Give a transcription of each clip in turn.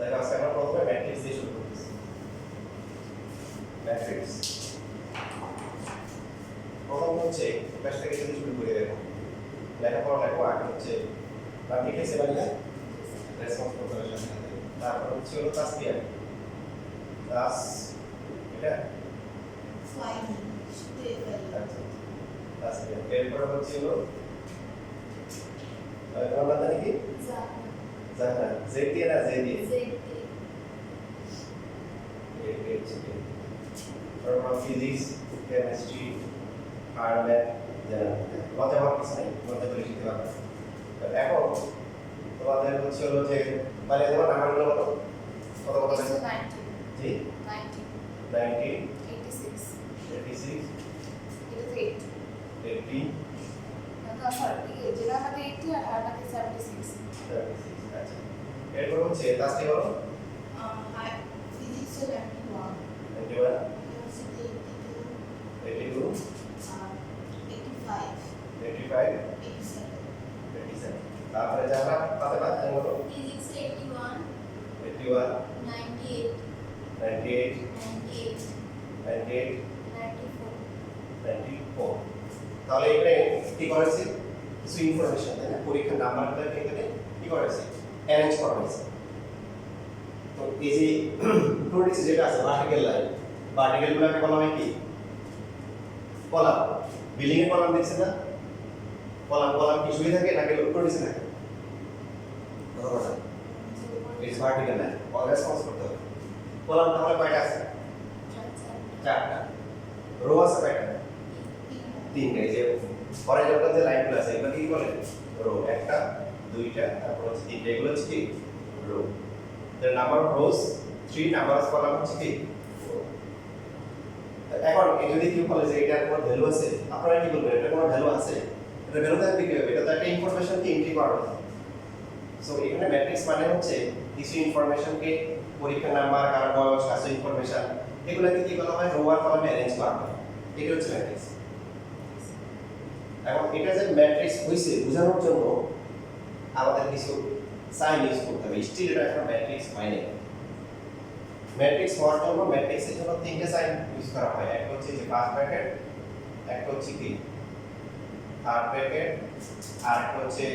দেখো আজকে আমরা প্রথমে ম্যাট্রিক্স দিয়ে শুরু করতেছি। ম্যাট্রিক্স প্রথম হচ্ছে ব্যাস থেকে যদি শুরু করে দেখো লেখাপড়া লেখো আগে হচ্ছে নাম লিখেছে মানে রেসপন্স করতে হবে সাথে তারপর হচ্ছে হলো তাসবিয়া তাস এটা তাসবিয়া এরপর হচ্ছে হলো তোমার নাম কি জানা জেড দিয়ে না জেড দিয়ে তারপর ফিজিক্স কেমিস্ট্রি আর ম্যাথ জানা মজা হওয়ার কিছু নেই মজা করে শিখতে পারবে এখন তোমাদের হচ্ছে হলো যে মানে তোমার নাম্বারগুলো কত কত কত জি 90 86 80 আচ্ছা এরপর হচ্ছে তাসটি বলো ফিজিক্স 81 82 85 87 তারপরে যারা পাতে পাতে বলো 81 98 94 তাহলে এখানে কি করেছে কিছু ইনফরমেশন তাই না পরীক্ষার নাম্বারটা এখানে কি করেছে অ্যারেঞ্জ করা হয়েছে তো এই যে প্রোডিক্স যেটা আছে ভার্টিক্যাল গুলোকে বলা হয় কি কলাম বিল্ডিং এর কলাম দেখছেন না কলাম কি শুয়ে থাকে নাকি প্রোডিক্স থাকে কথা it's vertical line all response করতে হবে কলাম তাহলে কয়টা আছে চারটা রো আছে কয়টা তিনটা এই যে হরাইজন্টাল যে লাইনগুলো আছে এগুলো কি বলে রো একটা দুইটা তারপর হচ্ছে তিনটা এগুলো হচ্ছে কি rho the number of rows 3 number of column হচ্ছে কি 4 এখন এই যদি কেউ বলে যে এটার কোনো ভ্যালু আছে আপনারা কি বলবেন এটা কোনো ভ্যালু আছে এটা ভ্যালু থাকবে কি এটা তো একটা ইনফরমেশন কে এন্ট্রি করা হবে সো এখানে ম্যাট্রিক্স মানে হচ্ছে কিছু ইনফরমেশন কে পরীক্ষার নাম্বার কারণ বয়স কাছে ইনফরমেশন এগুলোকে কি বলা হয় রো আর কলামে অ্যারেঞ্জ করা হয় এটা হচ্ছে ম্যাট্রিক্স এখন এটা যে ম্যাট্রিক্স হইছে বোঝানোর জন্য আমাদের কিছু সাইন ইউজ করতে হবে স্টিল এটা একটা ম্যাট্রিক্স হয় না ম্যাট্রিক্স হওয়ার জন্য ম্যাট্রিক্সের জন্য তিনটে সাইন ইউজ করা হয় একটা হচ্ছে যে ফার্স্ট ব্র্যাকেট একটা হচ্ছে কি থার্ড ব্র্যাকেট আর একটা হচ্ছে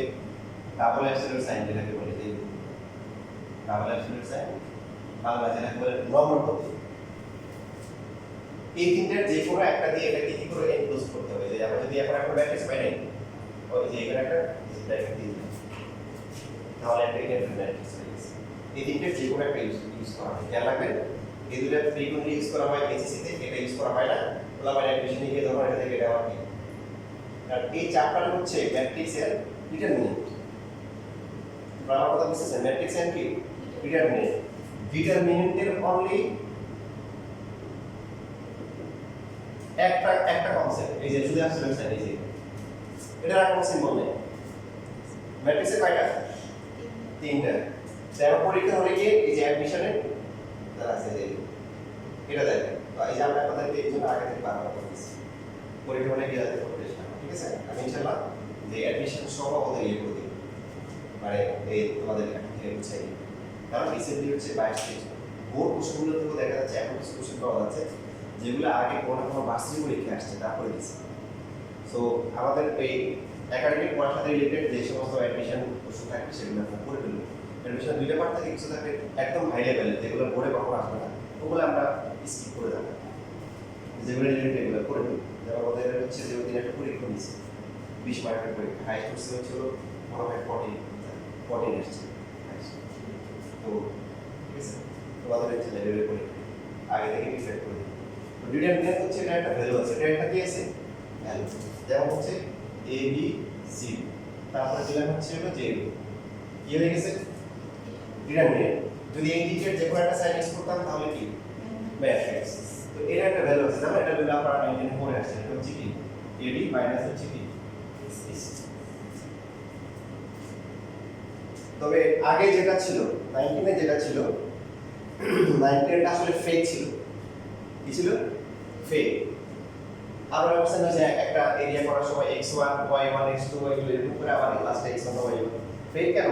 ডাবল অ্যাবসলিউট সাইন যেটাকে বলে যে ডাবল অ্যাবসলিউট সাইন বাংলা যেটাকে বলে নম্বর পদ্ধতি এই তিনটার যে কোনো একটা দিয়ে এটাকে কি করে এনক্লোজ করতে হবে যে আমরা যদি এখন একটা ম্যাট্রিক্স পাই নাই ওই যে এখানে একটা ব্র্যাকেট দিয়ে দিই তাহলে একটা ইন্টারভেল ম্যাট্রিক্স হয়ে গেছে এই তিনটার যে কোনো একটা ইউজ করা হয় খেয়াল রাখবেন এই দুটো ফ্রিকোয়েন্টলি ইউজ করা হয় এসএসসি তে এটা ইউজ করা হয় না ওলা মানে অ্যাডমিশনে গিয়ে ধরো এটা থেকে এটা আর কি আর এই চারটা হচ্ছে ম্যাট্রিক্সের ডিটারমিনেন্ট আপনারা কথা বুঝছেন ম্যাট্রিক্সের কি ডিটারমিনেন্টের অনলি একটা কনসেপ্ট এই যে শুধু অ্যাবসলিউট সাইন এই যে এটার আর কোনো সিম্বল নেই ম্যাট্রিক্সে কয়টা তিনটা তারপর পরীক্ষা হলে গিয়ে এই যে অ্যাডমিশনে তার আছে যে এটা দেখেন তো এই যে আমরা আপনাদেরকে এই জন্য আগে থেকে বারবার বলতেছি পরীক্ষা হলে গিয়ে যাতে করতে চেষ্টা ঠিক আছে আমি ইনশাআল্লাহ যে অ্যাডমিশন সহ আমাদের ইয়ে করে দিই মানে এই তোমাদের এখন থেকে বুঝাই কারণ রিসেন্টলি হচ্ছে 22 পেজ বোর্ড কোশ্চেনগুলো থেকে দেখা যাচ্ছে এখন কিছু কোশ্চেন পাওয়া যাচ্ছে যেগুলো আগে কোনো না কোনো ভার্সিটি পরীক্ষা আসছে তারপরে দিচ্ছে সো আমাদের এই একাডেমিক পড়ার সাথে রিলেটেড যে সমস্ত অ্যাডমিশন প্রশ্ন থাকে সেগুলো আমরা করে ফেলবো অ্যাডমিশন দুইটা পার্ট থেকে কিছু থাকে একদম হাই লেভেলে যেগুলো বোর্ডে কখনো আসবে না ওগুলো আমরা স্কিপ করে দেবো যেগুলো রিলেটেড এগুলো করে দেবো যেমন আমাদের হচ্ছে যে ওই দিন একটা পরীক্ষা নিচ্ছে 20 মার্কের পরীক্ষা হাই কোর্সে হচ্ছিল মনে হয় 14 এসছে তো ঠিক আছে তোমাদের হচ্ছে লেভেলের পরীক্ষা আগে থেকে ডিসাইড করে দিই তো ডিটারমিনেন্ট হচ্ছে এটা একটা ভ্যালু আছে এটা একটা কি আছে ভ্যালু যেমন হচ্ছে a b c তারপরে দিলাম হচ্ছে হলো j কি হয়ে গেছে ডিটারমিনেন্ট যদি এই দিকের যে কোনো একটা সাইন ইউজ করতাম তাহলে কি ম্যাট্রিক্স তো এর একটা ভ্যালু আছে না এটা যদি আপনারা মেইনটেইন করে আসছেন এটা হচ্ছে কি ab মাইনাস হচ্ছে কি তবে আগে যেটা ছিল 19 এ যেটা ছিল 19 টা আসলে ফেক ছিল কি ছিল ফেক আর অপশন আছে একটা এরিয়া করার সময় x1 y1 x2 এগুলো এরকম করে আবার লাস্টে x1 y1 ফেক কেন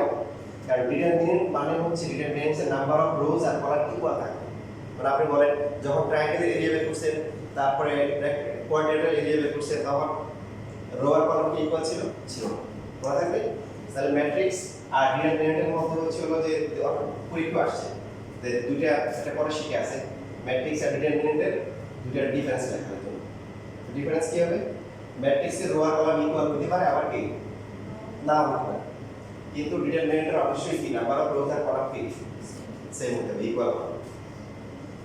কারণ ডিটারমিনেন্ট মানে হচ্ছে ডিটারমিনেন্টসের নাম্বার অফ রোজ আর কলাম ইকুয়াল থাকে। মানে আপনি বলেন যখন ট্রায়াঙ্গেলের এরিয়া বের করছেন তারপরে কোয়াড্রেটারের এরিয়া বের করছেন তখন রো আর কলাম কি ইকুয়াল ছিল ছিল না। মনে থাকবে? তাহলে ম্যাট্রিক্স আর ডিটারমিনেন্টের মধ্যে হচ্ছে হলো যে পরীক্ষা আসছে যে দুইটা একটা পরে শিখে আছে ম্যাট্রিক্স আর ডিটারমিনেন্টের দুইটার ডিফারেন্স লেখা হতো। ডিফারেন্স কি হবে? ম্যাট্রিক্সের রো আর কলাম ইকুয়াল হতে পারে আবার কি না হতে পারে, কিন্তু ডিটারমিনেন্টের অবশ্যই কি নাম্বার অফ রোজ আর কলাম কি সেম হতে হবে, ইকুয়াল হবে।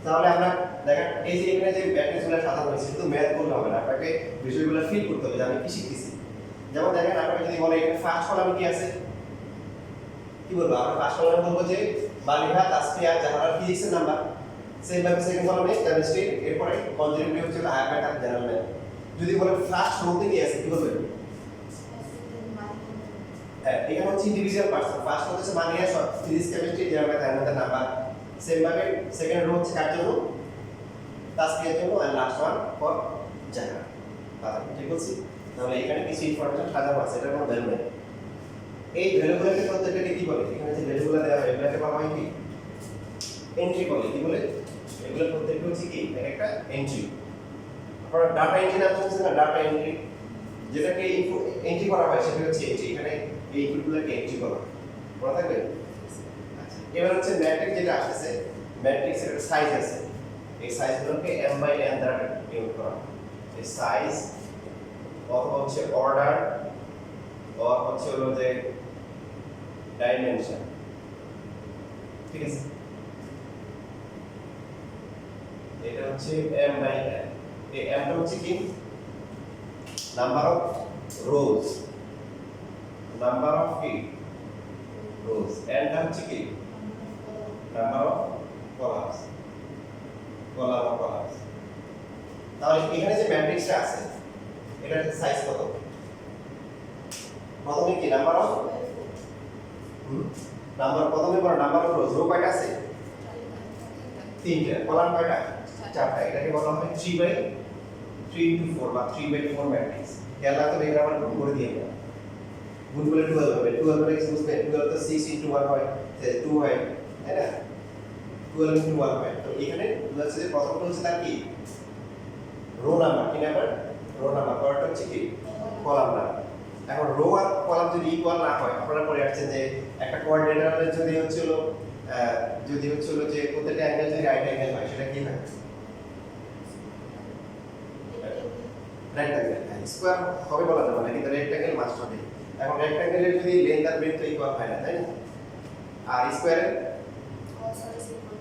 তাহলে আমরা দেখেন এই যে এখানে যে ম্যাট্রিক্সগুলো সাজানো হয়েছে শুধু ম্যাথ করলে হবে না, আপনাকে বিষয়গুলো ফিল করতে হবে যে আমি কি শিখতেছি। যেমন দেখেন আপনাকে যদি বলে এখানে ফার্স্ট কলামে কি আছে, কি বলবো আমরা ফার্স্ট কলামে বলবো যে বালিহা তাসফিয়া জাহানার ফিজিক্সের নাম্বার, সেম ভাবে সেকেন্ড কলামে কেমিস্ট্রি, এরপরে কনজারভেটিভ হচ্ছে হায়ার ম্যাথ আর জেনারেল ম্যাথ। যদি বলে ফার্স্ট রোতে কি আছে কি বলবেন? এখানে হচ্ছে ইন্ডিভিজুয়াল পার্সন, ফার্স্ট হচ্ছে মানিয়া ফিজিক্স কেমিস্ট্রি জেনারেল ম্যাথ আর ম্যাথের নাম্বার, সেম ভাবে সেকেন্ড রো হচ্ছে কার জন্য তাসফিয়ার জন্য, আর লাস্ট ওয়ান ফর জাহানার। ঠিক বলছি? তাহলে এখানে কিছু ইনফরমেশন সাজানো আছে, এটা কোনো ভ্যালু নেই। এই ভ্যালুগুলোকে প্রত্যেকটাকে কি বলে? এখানে যে ভ্যালুগুলো দেওয়া হয় এগুলোকে বলা হয় কি এন্ট্রি বলে। কি বলে? এগুলো প্রত্যেকটা হচ্ছে কি একটা এন্ট্রি। আপনারা ডাটা এন্ট্রি নাম শুনছেন না? ডাটা এন্ট্রি যেটাকে এন্ট্রি করা হয় সেটা হচ্ছে এন্ট্রি। এখানে এই ইনপুটগুলোকে এন্ট্রি করা হয়। মনে থাকবে? আচ্ছা, এবার হচ্ছে ম্যাট্রিক্স যেটা আসছে, ম্যাট্রিক্সের একটা সাইজ আছে, এই সাইজগুলোকে m/n দ্বারা ডিনোট করা হয়। এই সাইজ অথবা হচ্ছে অর্ডার অর হচ্ছে হলো যে ডাইমেনশন। ঠিক আছে, এটা হচ্ছে m/n। এই m টা হচ্ছে কি number of rose, number of কি রোজ, n টা হচ্ছে কি number of columns, column of columns. তাহলে এখানে যে ম্যাট্রিক্সটা আছে এটার সাইজ কত? প্রথমে কি নাম্বার অফ প্রথমে বড় নাম্বার অফ রোজ, রো কয়টা আছে? তিনটা। কলাম কয়টা? চারটা। এটাকে বলা হয় 3/3 into 4 বা 3/4 ম্যাট্রিক্স। খেয়াল রাখতে হবে, এটা আমরা গুণ করে দিই আমরা। গুণ করলে 12 হবে। 12 মানে কি বুঝবে? 12 তো 6 into 1 হয়, তাহলে 2 হয়, তাই না? 12 into 1 হয়। তো এখানে বুঝাচ্ছে যে প্রথমটা হচ্ছে তার কি রো নাম্বার, কি নাম্বার? Rho number. পরেরটা হচ্ছে কি কলাম নাম্বার। এখন রো আর কলাম যদি ইকুয়াল না হয়, আপনারা পড়ে আসছেন যে একটা কোয়াড্রেটারের যদি হচ্ছে হলো যে প্রত্যেকটা অ্যাঙ্গেল যদি রাইট অ্যাঙ্গেল হয় সেটা কি হয়? রেক্ট্যাঙ্গেল। স্কয়ার হবে বলা যাবে না, কিন্তু রেক্ট্যাঙ্গেল মাস্ট হবে। এখন রেক্ট্যাঙ্গেলের যদি লেন্থ আর ব্রেডথ ইকুয়াল হয় না, তাই না? আর স্কয়ারের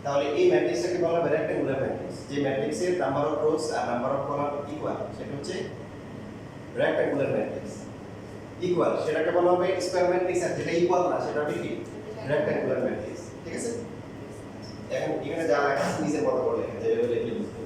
তাহলে এই ম্যাট্রিক্সটাকে বলা হবে রেক্ট্যাঙ্গুলার ম্যাট্রিক্স। যে ম্যাট্রিক্সের নাম্বার অফ রোজ আর নাম্বার অফ কলাম ইকুয়াল সেটা হচ্ছে রেক্ট্যাঙ্গুলার ম্যাট্রিক্স। ইকুয়াল সেটাকে বলা হবে স্কয়ার ম্যাট্রিক্স, আর যেটা ইকুয়াল না সেটা হবে কি রেক্ট্যাঙ্গুলার ম্যাট্রিক্স। ঠিক আছে? এখন এখানে যা লেখা আছে নিজের মতো করে লেখা, যেভাবে লিখলে বুঝতে।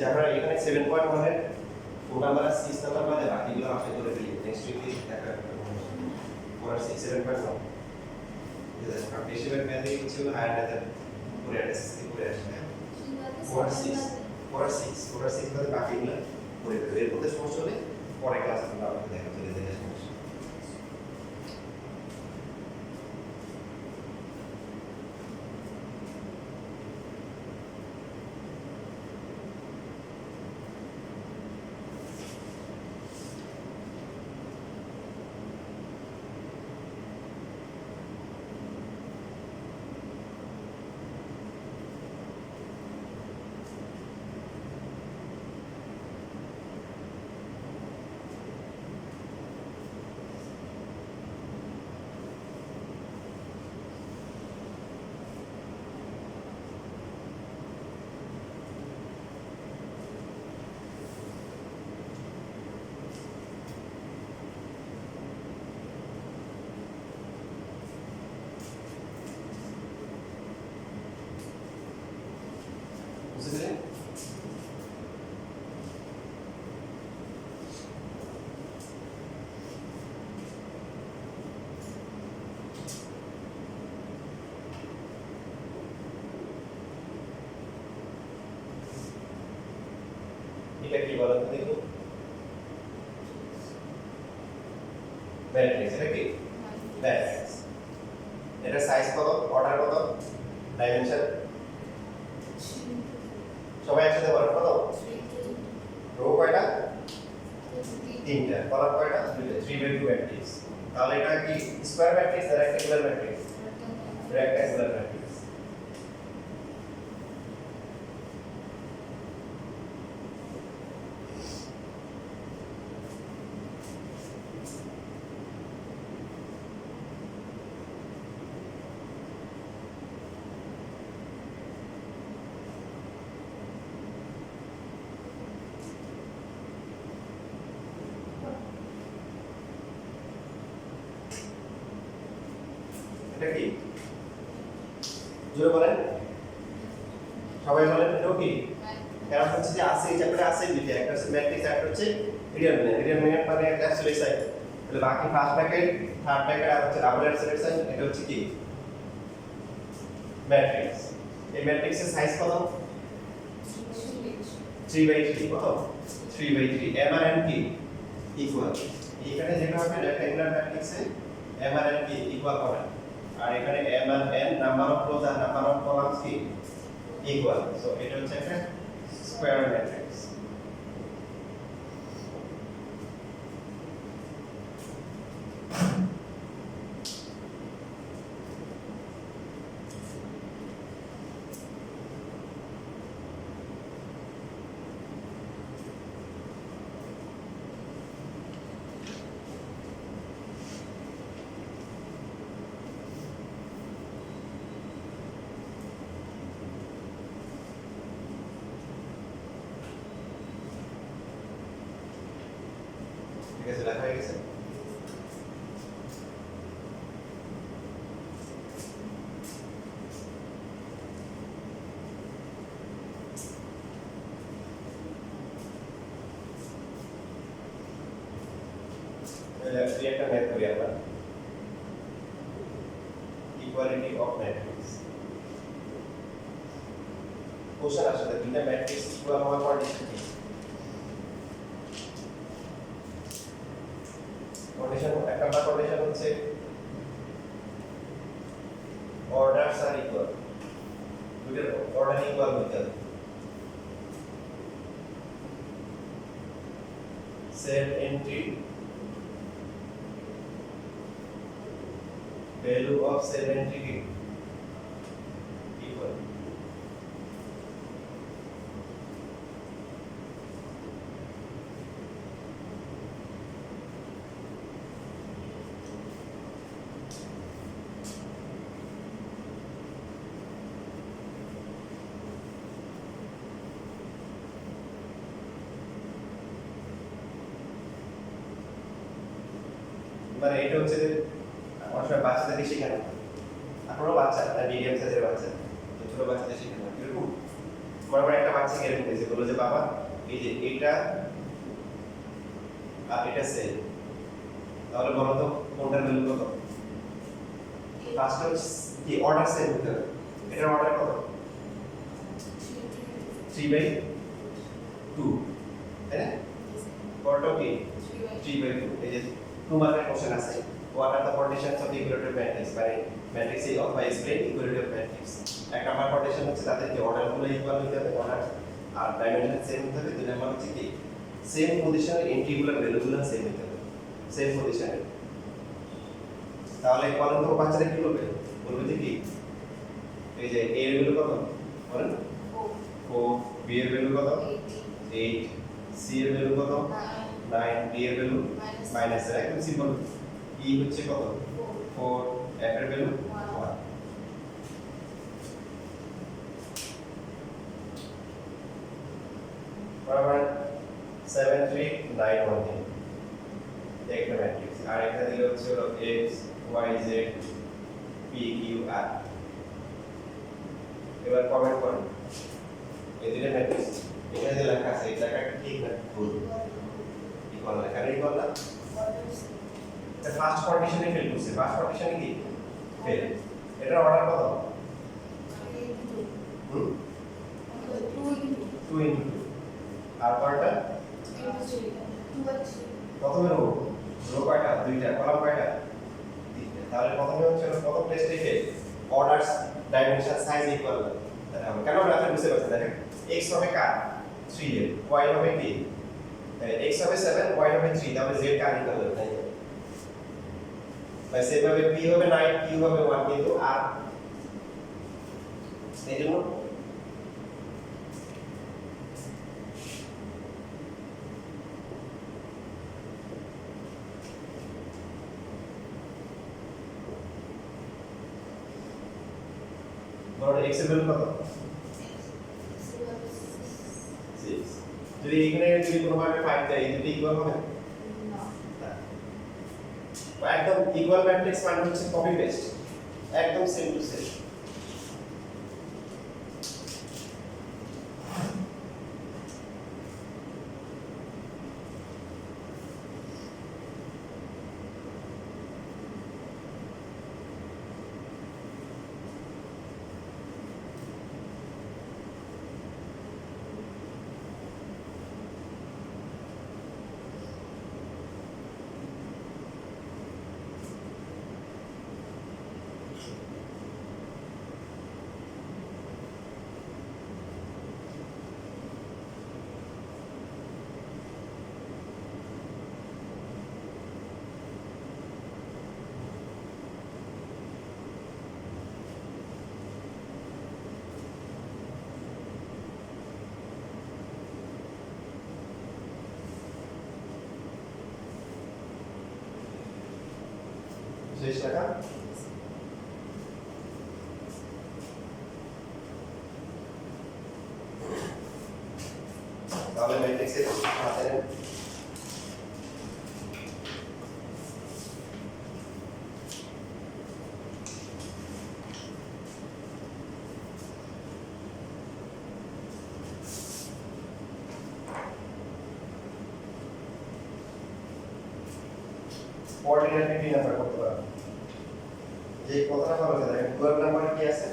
যারা এখানে 7.1 এর কোন নাম্বার আছে 6 নাম্বার বাদে বাকিগুলো আপনি করে ফেলি নেক্সট উইকে দেখা পড়া 7.1 আর বেশিরভাগ ম্যাথে কিছু হায়ার মেথড করে আসছে করে আসবে পড়া 6 বাদে বাকিগুলো করে ফেলি এর মধ্যে সমস্যা হলে পরে ক্লাস আমরা আপনাদের দেখা চলে দেখে সমস্যা বুঝলে এটা কি বলেন তো দেখি ম্যাট্রিক্স এটা কি ম্যাট্রিক্স এটা সাইজ কত অর্ডার কত ডাইমেনশন সবাই একসাথে বলেন কত রো কয়টা তিনটা কলাম কয়টা দুইটা 3/2 ম্যাট্রিক্স তাহলে এটা কি স্কয়ার ম্যাট্রিক্স না রেক্ট্যাঙ্গুলার ম্যাট্রিক্স রেক্ট্যাঙ্গুলার ম্যাট্রিক্স এটা কি জোরে বলেন সবাই বলেন এটা কি কারণ হচ্ছে যে আছে এই চ্যাপ্টারে আছে দুইটা একটা হচ্ছে ম্যাট্রিক্স একটা হচ্ছে রিডিয়ারমেন্ট মানে একটা অ্যাবসলিউট সাইন তাহলে বাকি ফার্স্ট ব্র্যাকেট থার্ড ব্র্যাকেট আর হচ্ছে ডাবল অ্যাবসলিউট সাইন এটা হচ্ছে কি ম্যাট্রিক্স এই ম্যাট্রিক্সের সাইজ কত 3/3 কত 3/3 m আর n কি ইকুয়াল এখানে যেটা হবে রেক্ট্যাঙ্গুলার ম্যাট্রিক্সে m আর n কি ইকুয়াল হবে আর এখানে m আর n নাম্বার অফ রোজ আর নাম্বার অফ কলামস কি ইকুয়াল সো এটা হচ্ছে একটা স্কয়ার ম্যাট্রিক্স ঠিক আছে লেখা হয়ে গেছে একটা ম্যাথ করি আমরা ইকুয়ালিটি অফ ম্যাট্রিক্স কোশ্চেন আসলে দুইটা ম্যাট্রিক্স ইকুয়াল হওয়ার কন্ডিশন কি কন্ডিশন এক নাম্বার কন্ডিশন হচ্ছে অর্ডারস আর ইকুয়াল দুইটার অর্ডার ইকুয়াল হতে হবে set entry value of cell entry equal মানে এটা হচ্ছে অনেক সময় বাচ্চাদেরকে শেখানো আপনারও বাচ্চা না মিডিয়াম সাইজের বাচ্চা তো ছোট বাচ্চাদের শেখানো এরকম মনে করে একটা বাচ্চাকে এরকম দিয়েছে, বললো যে বাবা এই যে এটা আর এটা সেম, তাহলে বলো তো কোনটার ভ্যালু কত? ফার্স্ট হচ্ছে কি অর্ডার সেম হতে হবে, এটার অর্ডার কত? 3/2, তাই না? পরটা কি 3/2, এই যে 2 মার্কের কোশ্চেন আছে, what are the conditions of equilibrium matrix, মানে matrix of by explain equilibrium matrix. এক নাম্বার কন্ডিশন হচ্ছে তাদের যে অর্ডারগুলো ইকুয়াল হতে হবে, অর্ডার আর ডাইমেনশন সেম হতে হবে। দুই নাম্বার হচ্ছে কি সেম পজিশনের এন্ট্রিগুলোর ভ্যালুগুলো সেম হতে হবে, সেম পজিশনে। তাহলে কলম তো বাচ্চারা কি করবে, বলবে যে কি এই যে a এর ভ্যালু কত বলেন, 4, b এর ভ্যালু কত 8, c এর ভ্যালু কত 9, d এর ভ্যালু মাইনাস, একদম সিম্পল। e হচ্ছে কত 4, f এর ভ্যালু 1। বরাবর 7 3 9 1 একটা ম্যাট্রিক্স, আর একটা দিলে হচ্ছে হলো x y z p q r। এবার কমেন্ট করুন এই দুটো ম্যাট্রিক্স এখানে যে লেখা আছে এই লেখাটা ঠিক না ভুল, ইকুয়াল লেখা নেই, ইকুয়াল না। এটা ফার্স্ট কন্ডিশনে ফেল করছে, ফার্স্ট কন্ডিশনে কি ফেল, এটার অর্ডার কত 2 into 2, আর পরটা প্রথমে রো কয়টা, দুইটা, কলাম কয়টা, তিনটা। তাহলে প্রথমে হচ্ছে প্রথম টেস্টে কে অর্ডারস ডাইমেনশন সাইজ ইকুয়াল, কেন আমরা বুঝতে পারছি দেখেন x হবে কার 3 এর, y হবে কি x হবে 7, y হবে 3, তাহলে z কার ইকুয়াল হবে, তাই না? তাই সেভাবে p হবে 9, q হবে 1, কিন্তু আর এই জন্য বড় x এর ভ্যালু কত 6। যদি এখানে যদি কোনোভাবে 5 দেয় এই দুটো ইকুয়াল হবে না, একদম ইকুয়াল ম্যাট্রিক্স মানে হচ্ছে কপি পেস্ট, একদম সেম টু সেম। শেষ টাকা তাহলে ম্যাট্রিক্সের হাতে নেন। কোঅর্ডিনেটে কি নাম্বার করতে পারবো, যে কথাটা বলা যায় দেখেন 12 নাম্বার কি আছে,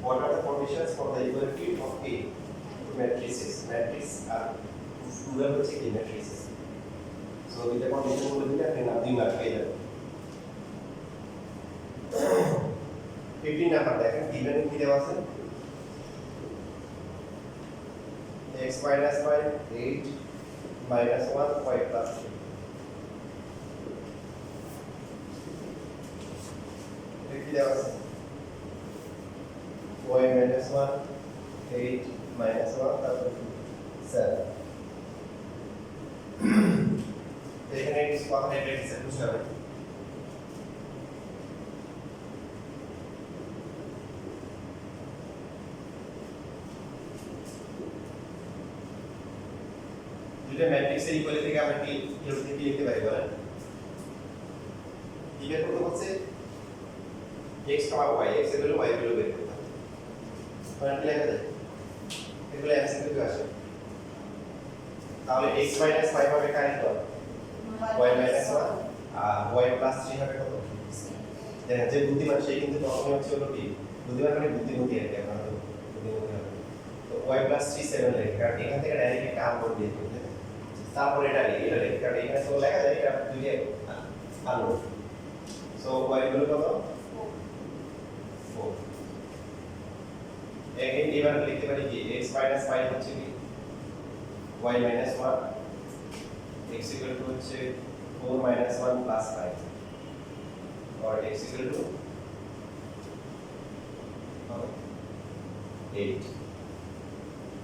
what are the conditions for the equality of a matrices, matrix আর 12 হচ্ছে কি matrices, সো এটা কন্ডিশন বলে দিলে আপনি না 2 মার্ক পেয়ে যাবেন। 15 নাম্বার দেখেন গিভেন কি দেওয়া আছে, x minus y 8 minus 1 y plus 3, এটা কি দেওয়া আছে y minus 1 8 minus 1 তারপর 7। এখানে কিছু কথা ম্যাট্রিক্সের বুঝতে হবে, দুটো ম্যাট্রিক্সের ইকুয়ালিটি থেকে আমরা কি লিখতে পারি বলেন, কি বের করতে হচ্ছে x, y, x এর ভ্যালু y এর ভ্যালু বের করতে হবে। মানে কি লেখা যায় এগুলো এমসিকিউ আসে তাহলে x 5 হবে কারেন্ট কত y 1 আর y 3 হবে কত দেখেন যে বুদ্ধিমান সেই কিন্তু প্রথমে হচ্ছে হলো কি বুদ্ধিমান মানে বুদ্ধিমতী আর কি আমরা তো বুদ্ধিমতী হবে তো y 3 7 লেখা কারণ এখান থেকে ডাইরেক্ট একটা আননোন দিয়ে দিতে তারপরে এটা লেখা কারণ এখানে তো লেখা যায় এটা দুইটা আননোন সো y হলো কত 4 এবার লিখতে পারি কি x 5 হচ্ছে কি y 1 x হচ্ছে 4 1 plus 5 or x equal to 8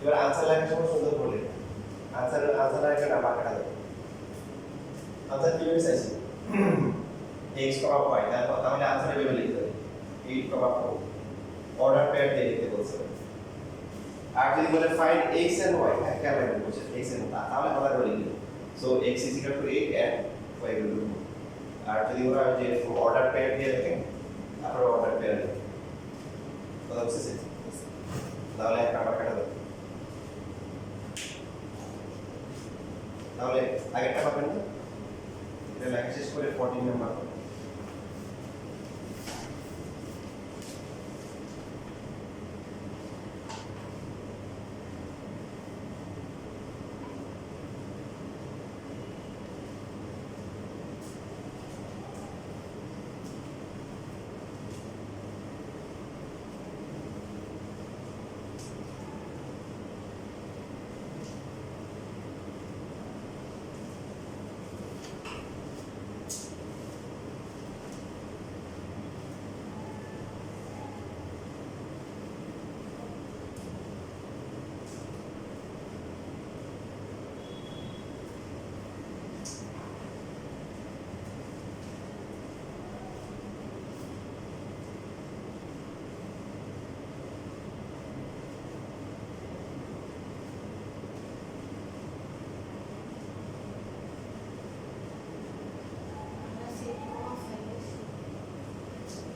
এবার आंसर লেখার সময় সুন্দর করে লেখা आंसर লেখা না বাঁকা যাবে आंसर কি হবে চাইছি x, y তাহলে आंसर এভাবে লিখতে হবে 8, 4 অর্ডার পেয়ার দিয়ে লিখতে বলছে আর যদি বলে ফাইন্ড x and y হ্যাঁ কেমন বলছে x and y তাহলে আমরা বলি so x is equal to 8 and y equal to 4 আর যদি ওরা যে অর্ডার পেয়ার দিয়ে লেখেন তারপর অর্ডার পেয়ার লেখেন কথা বুঝছেন তাহলে এক নাম্বার কাটা দাও তাহলে আগেরটা পাবেন না এটা লেখা শেষ করে 14 নাম্বার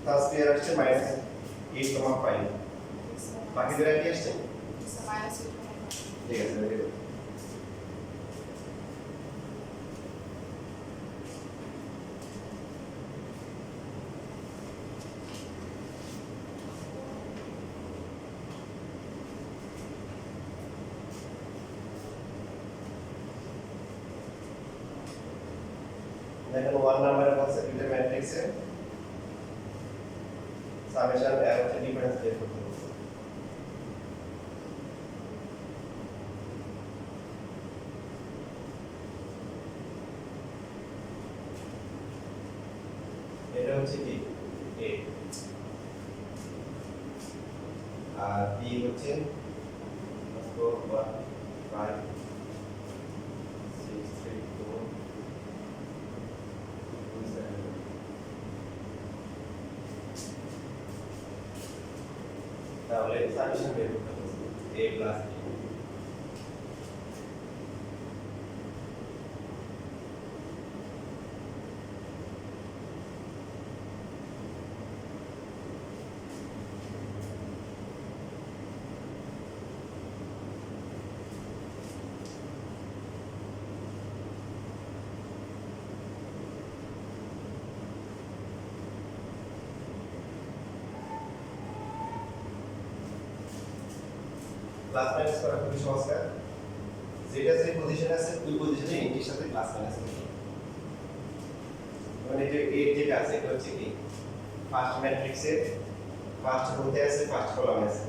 তাস পেয়ার আসছে -8,5 বাকি দুটো কি আসছে ঠিক আছে ভেরি গুড দেখেন 1 নাম্বারের কনসেপ্টে ম্যাট্রিক্সে সামেশন এর হচ্ছে ডিফারেন্স বের করতে হবে এটা হচ্ছে কি a আর b হচ্ছে 4 1 5 6 3 4 তাহলে সামেশন বের করতে হবে a plus b plus minus করা খুবই সহজ কাজ যেটা যে পজিশনে আছে ওই পজিশনে এর সাথে প্লাস মাইনাস করতে মানে যে এর যেটা আছে এটা হচ্ছে কি ফার্স্ট ম্যাট্রিক্সের ফার্স্ট রোতে আছে ফার্স্ট কলামে আছে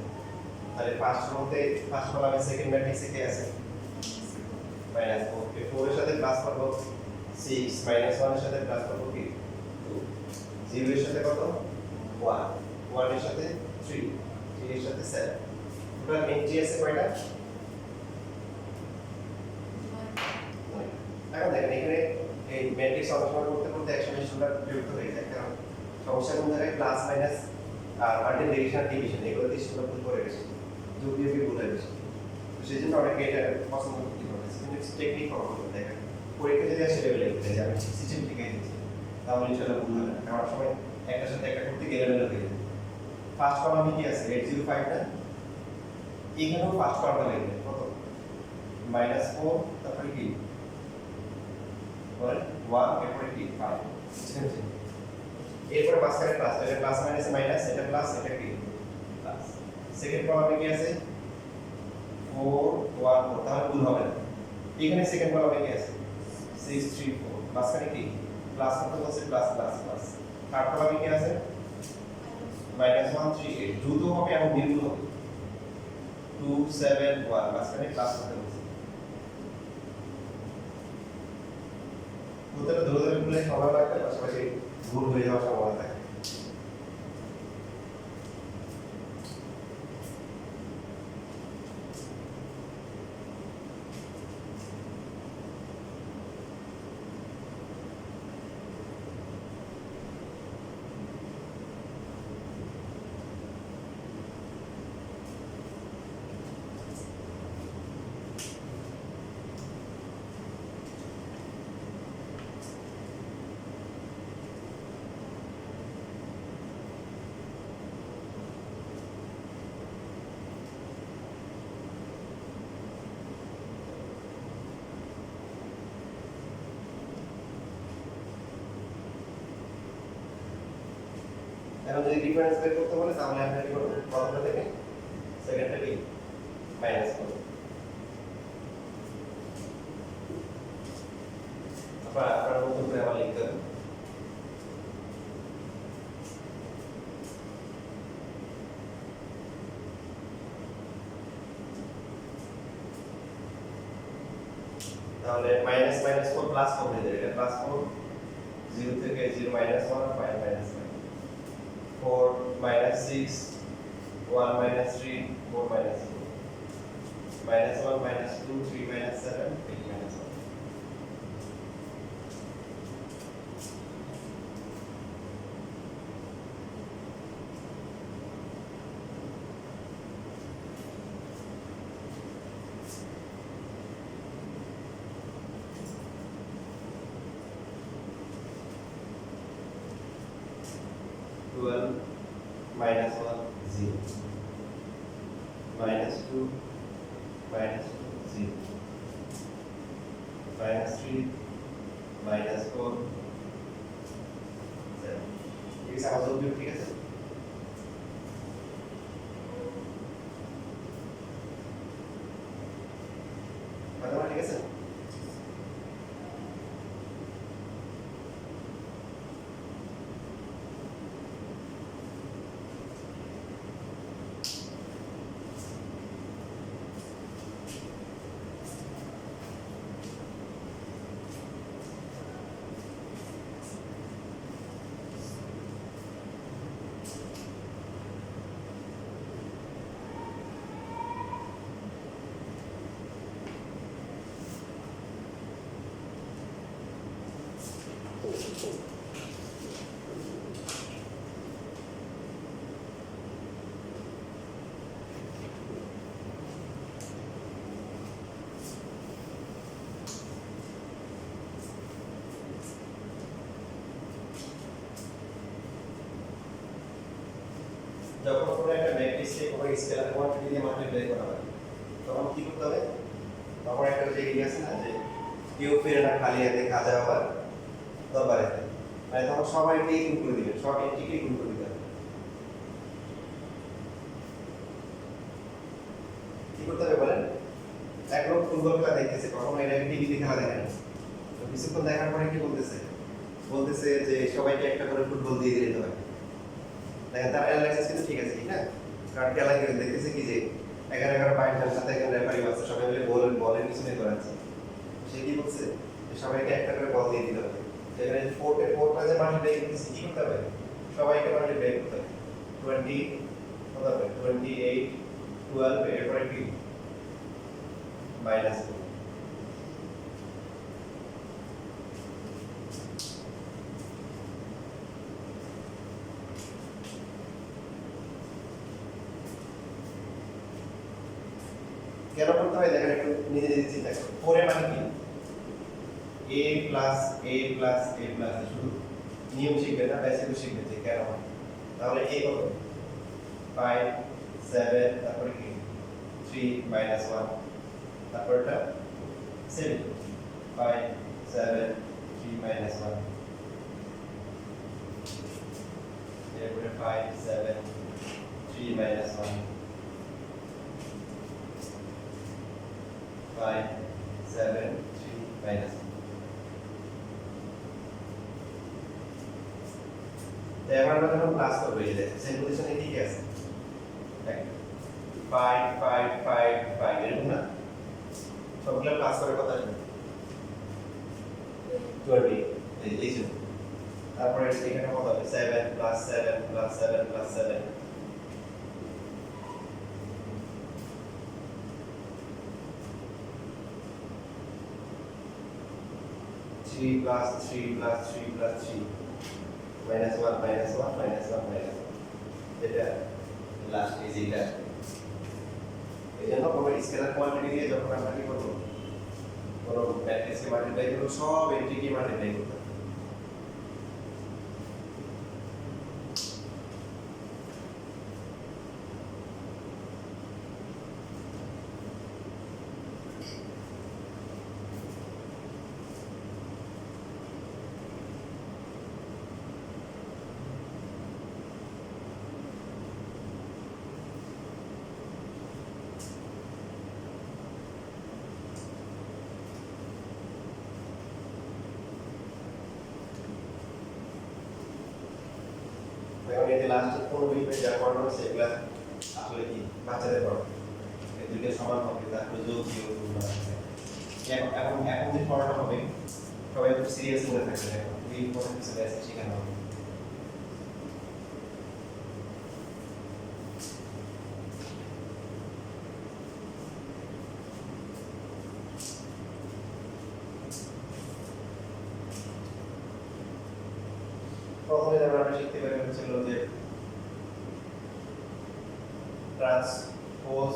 তাহলে ফার্স্ট রোতে ফার্স্ট কলামে সেকেন্ড ম্যাট্রিক্সে কি আছে মাইনাস 4 4 এর সাথে প্লাস করব 6 মাইনাস 1 এর সাথে প্লাস করব কি 2 0 এর সাথে কত 1 1 এর সাথে 3 3 এর সাথে 7 টোটাল এন্ট্রি আছে কয়টা এখন দেখেন এখানে এই ম্যাট্রিক্স সমাধান করতে করতে একসময় স্টুডেন্ট বিরক্ত হয়ে যায় কারণ সমস্যা কোন জায়গায় প্লাস মাইনাস আর মাল্টিপ্লিকেশন ডিভিশন এগুলো দিয়ে স্টুডেন্ট ভুল করে গেছে যোগ বিয়োগ ভুল হয়ে গেছে তো সেই জন্য অনেকে এটা পছন্দ করতে পারে কিন্তু টেকনিক ফলো করতে দেখেন পরীক্ষা যদি আসে লেভেলে উঠে যায় আমি সিস্টেম শিখিয়ে দিচ্ছি তাহলে ইনশাআল্লাহ ভুল হবে না কারণ সময় একটার সাথে একটা করতে গেলে হয়ে যাবে ফার্স্ট কলামে কি আছে 805 না এখানেও ফার্স্ট পার্টটা লিখবেন কত -4 তারপরে কি বলেন 1 এরপরে কি 5 ঠিক আছে এরপরে মাঝখানে প্লাস এটা প্লাস মাইনাস মাইনাস এটা প্লাস এটা কি প্লাস সেকেন্ড কলামে কি আছে 4 1 4 তাহলে ভুল হবে না এখানে সেকেন্ড কলামে কি আছে 6 3 4 মাঝখানে কি প্লাস কত বলছে প্লাস প্লাস প্লাস থার্ড কলামে কি আছে -1 3 8 দ্রুত হবে এবং বিন্দু হবে 2 7 1 মাঝখানে প্লাস করতে বলছে প্রত্যেকটা ধরে ধরে বলে সময় লাগবে পাশাপাশি ভুল হয়ে যাওয়ার সম্ভাবনা থাকে এখন যদি ডিফারেন্স বের করতে বলে তাহলে আপনি কি করবেন প্রথমটা থেকে সেকেন্ডটা কি মাইনাস করবেন আপনার নতুন করে আবার লিখতে হবে তাহলে মাইনাস মাইনাস 4 প্লাস 4 হয়ে যাবে এটা প্লাস 4 0 থেকে 0 minus 1 5 minus 4 minus 6 1 minus 3 4 minus 4 minus 1 minus 2 3 minus 7 8 minus 1 12 minus 1 0 minus 2 minus 2 0 minus 3 minus 4 7 ये सब आंसर भी ठीक है सर मतलब ठीक है सर যখন কোনো একটা ম্যাট্রিক্সে কোনো স্কেলার কোয়ান্টিটি দিয়ে মাল্টিপ্লাই করা হয় তখন কি করতে হবে তখন একটা যে ইয়ে আছে না যে কেউ ফিরে না খালি হাতে কাজে আবার দরবারে মানে তখন সবাইকে গুণ করে দিবেন সব এন্ট্রিকে গুণ করে দিবেন কি করতে হবে বলেন এক লোক ফুটবল খেলা দেখতেছে কখনো এটা টিভিতে খেলা দেখে না তো কিছুক্ষণ দেখার পরে কি বলতেছে যে সবাইকে একটা করে ফুটবল দিয়ে দিতে হবে দেখেন তার অ্যানালাইসিস কিন্তু ঠিক আছে ঠিক না কারণ খেলা কিন্তু দেখতেছে কি যে 11 পয়েন্ট এর সাথে এখানে রেফারি আছে সবাই মিলে বলের পিছনে করাচ্ছে সে কি বলছে যে সবাইকে একটা করে বল দিয়ে দিতে হবে যেখানে 4টা যে মাল্টিপ্লাই করতেছে কি করতে হবে সবাইকে মাল্টিপ্লাই করতে হবে 20 কত হবে 28 12 এরপরে কি মাইনাস কেন করতে হয় দেখেন একটু নিজে নিজে চিন্তা করুন 4 এর মানে কি a প্লাস শুধু নিয়ম শিখবেন না বেসিক শিখবেন যে কেন হয় তাহলে a কত 5 7 তারপরে কি 3 3 minus 1 তারপরটা 7 5 7 3 minus 1 এরপরে 5 7 3 minus 1 5 7 3 minus 1 এবার আমরা যখন প্লাস করব এই যে সেম পজিশনে কি আছে 5 5 5 5 এরকম না সবগুলো প্লাস করে কত আসবে 20 এই যে তারপরে এখানে কত হবে 7 plus 7 plus 7 plus 7 3 plus 3 plus 3 plus 3 minus 1 minus 1 minus 1 minus 1 এটা লাস্ট ইজ এটা এই জন্য কোনো স্কেলার কোয়ান্টিটি দিয়ে যখন আমরা কি করব কোনো ম্যাট্রিক্সকে মাল্টিপ্লাই করব সব এন্ট্রিকে মাল্টিপ্লাই করব এখন এই যে লাস্ট কোন বিষয়ে যা পড়ানো হচ্ছে এগুলা আসলে কি বাচ্চাদের পড়া এই দুটো সমান হবে তারপরে যোগ বিয়োগ গুণ এখন যে পড়ানো হবে সবাই একটু সিরিয়াস করে থাকবে এখন খুবই ইম্পর্টেন্ট কিছু লেসন শেখানো হবে প্রথমে যেমন আমরা শিখতে পারি হচ্ছিল যে ট্রান্সপোজ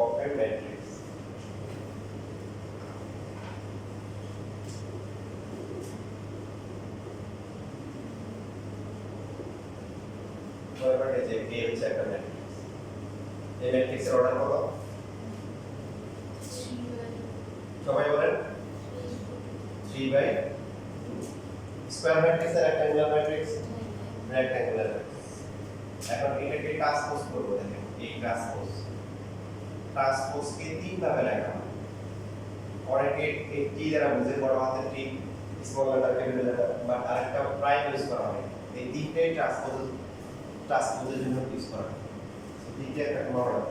অফ এ ম্যাট্রিক্স ধরে রাখে যে A হচ্ছে একটা ম্যাট্রিক্স এই ম্যাট্রিক্সের অর্ডার কত সবাই বলেন 3 বাই স্কয়ার ম্যাট্রিক্স আর রেক্ট্যাঙ্গুলার ম্যাট্রিক্স রেক্ট্যাঙ্গুলার এখন এটাকে ট্রান্সপোজ করব দেখেন এই ট্রান্সপোজ কে তিন ভাবে লেখা হয় অনেকে এই টি দ্বারা বুঝে বড় হাতের টি স্মল লেটার ক্যাপিটাল লেটার বা আরেকটা প্রাইম ইউজ করা হয় এই তিনটাই ট্রান্সপোজের জন্য ইউজ করা হয় তিনটা একটা মডেল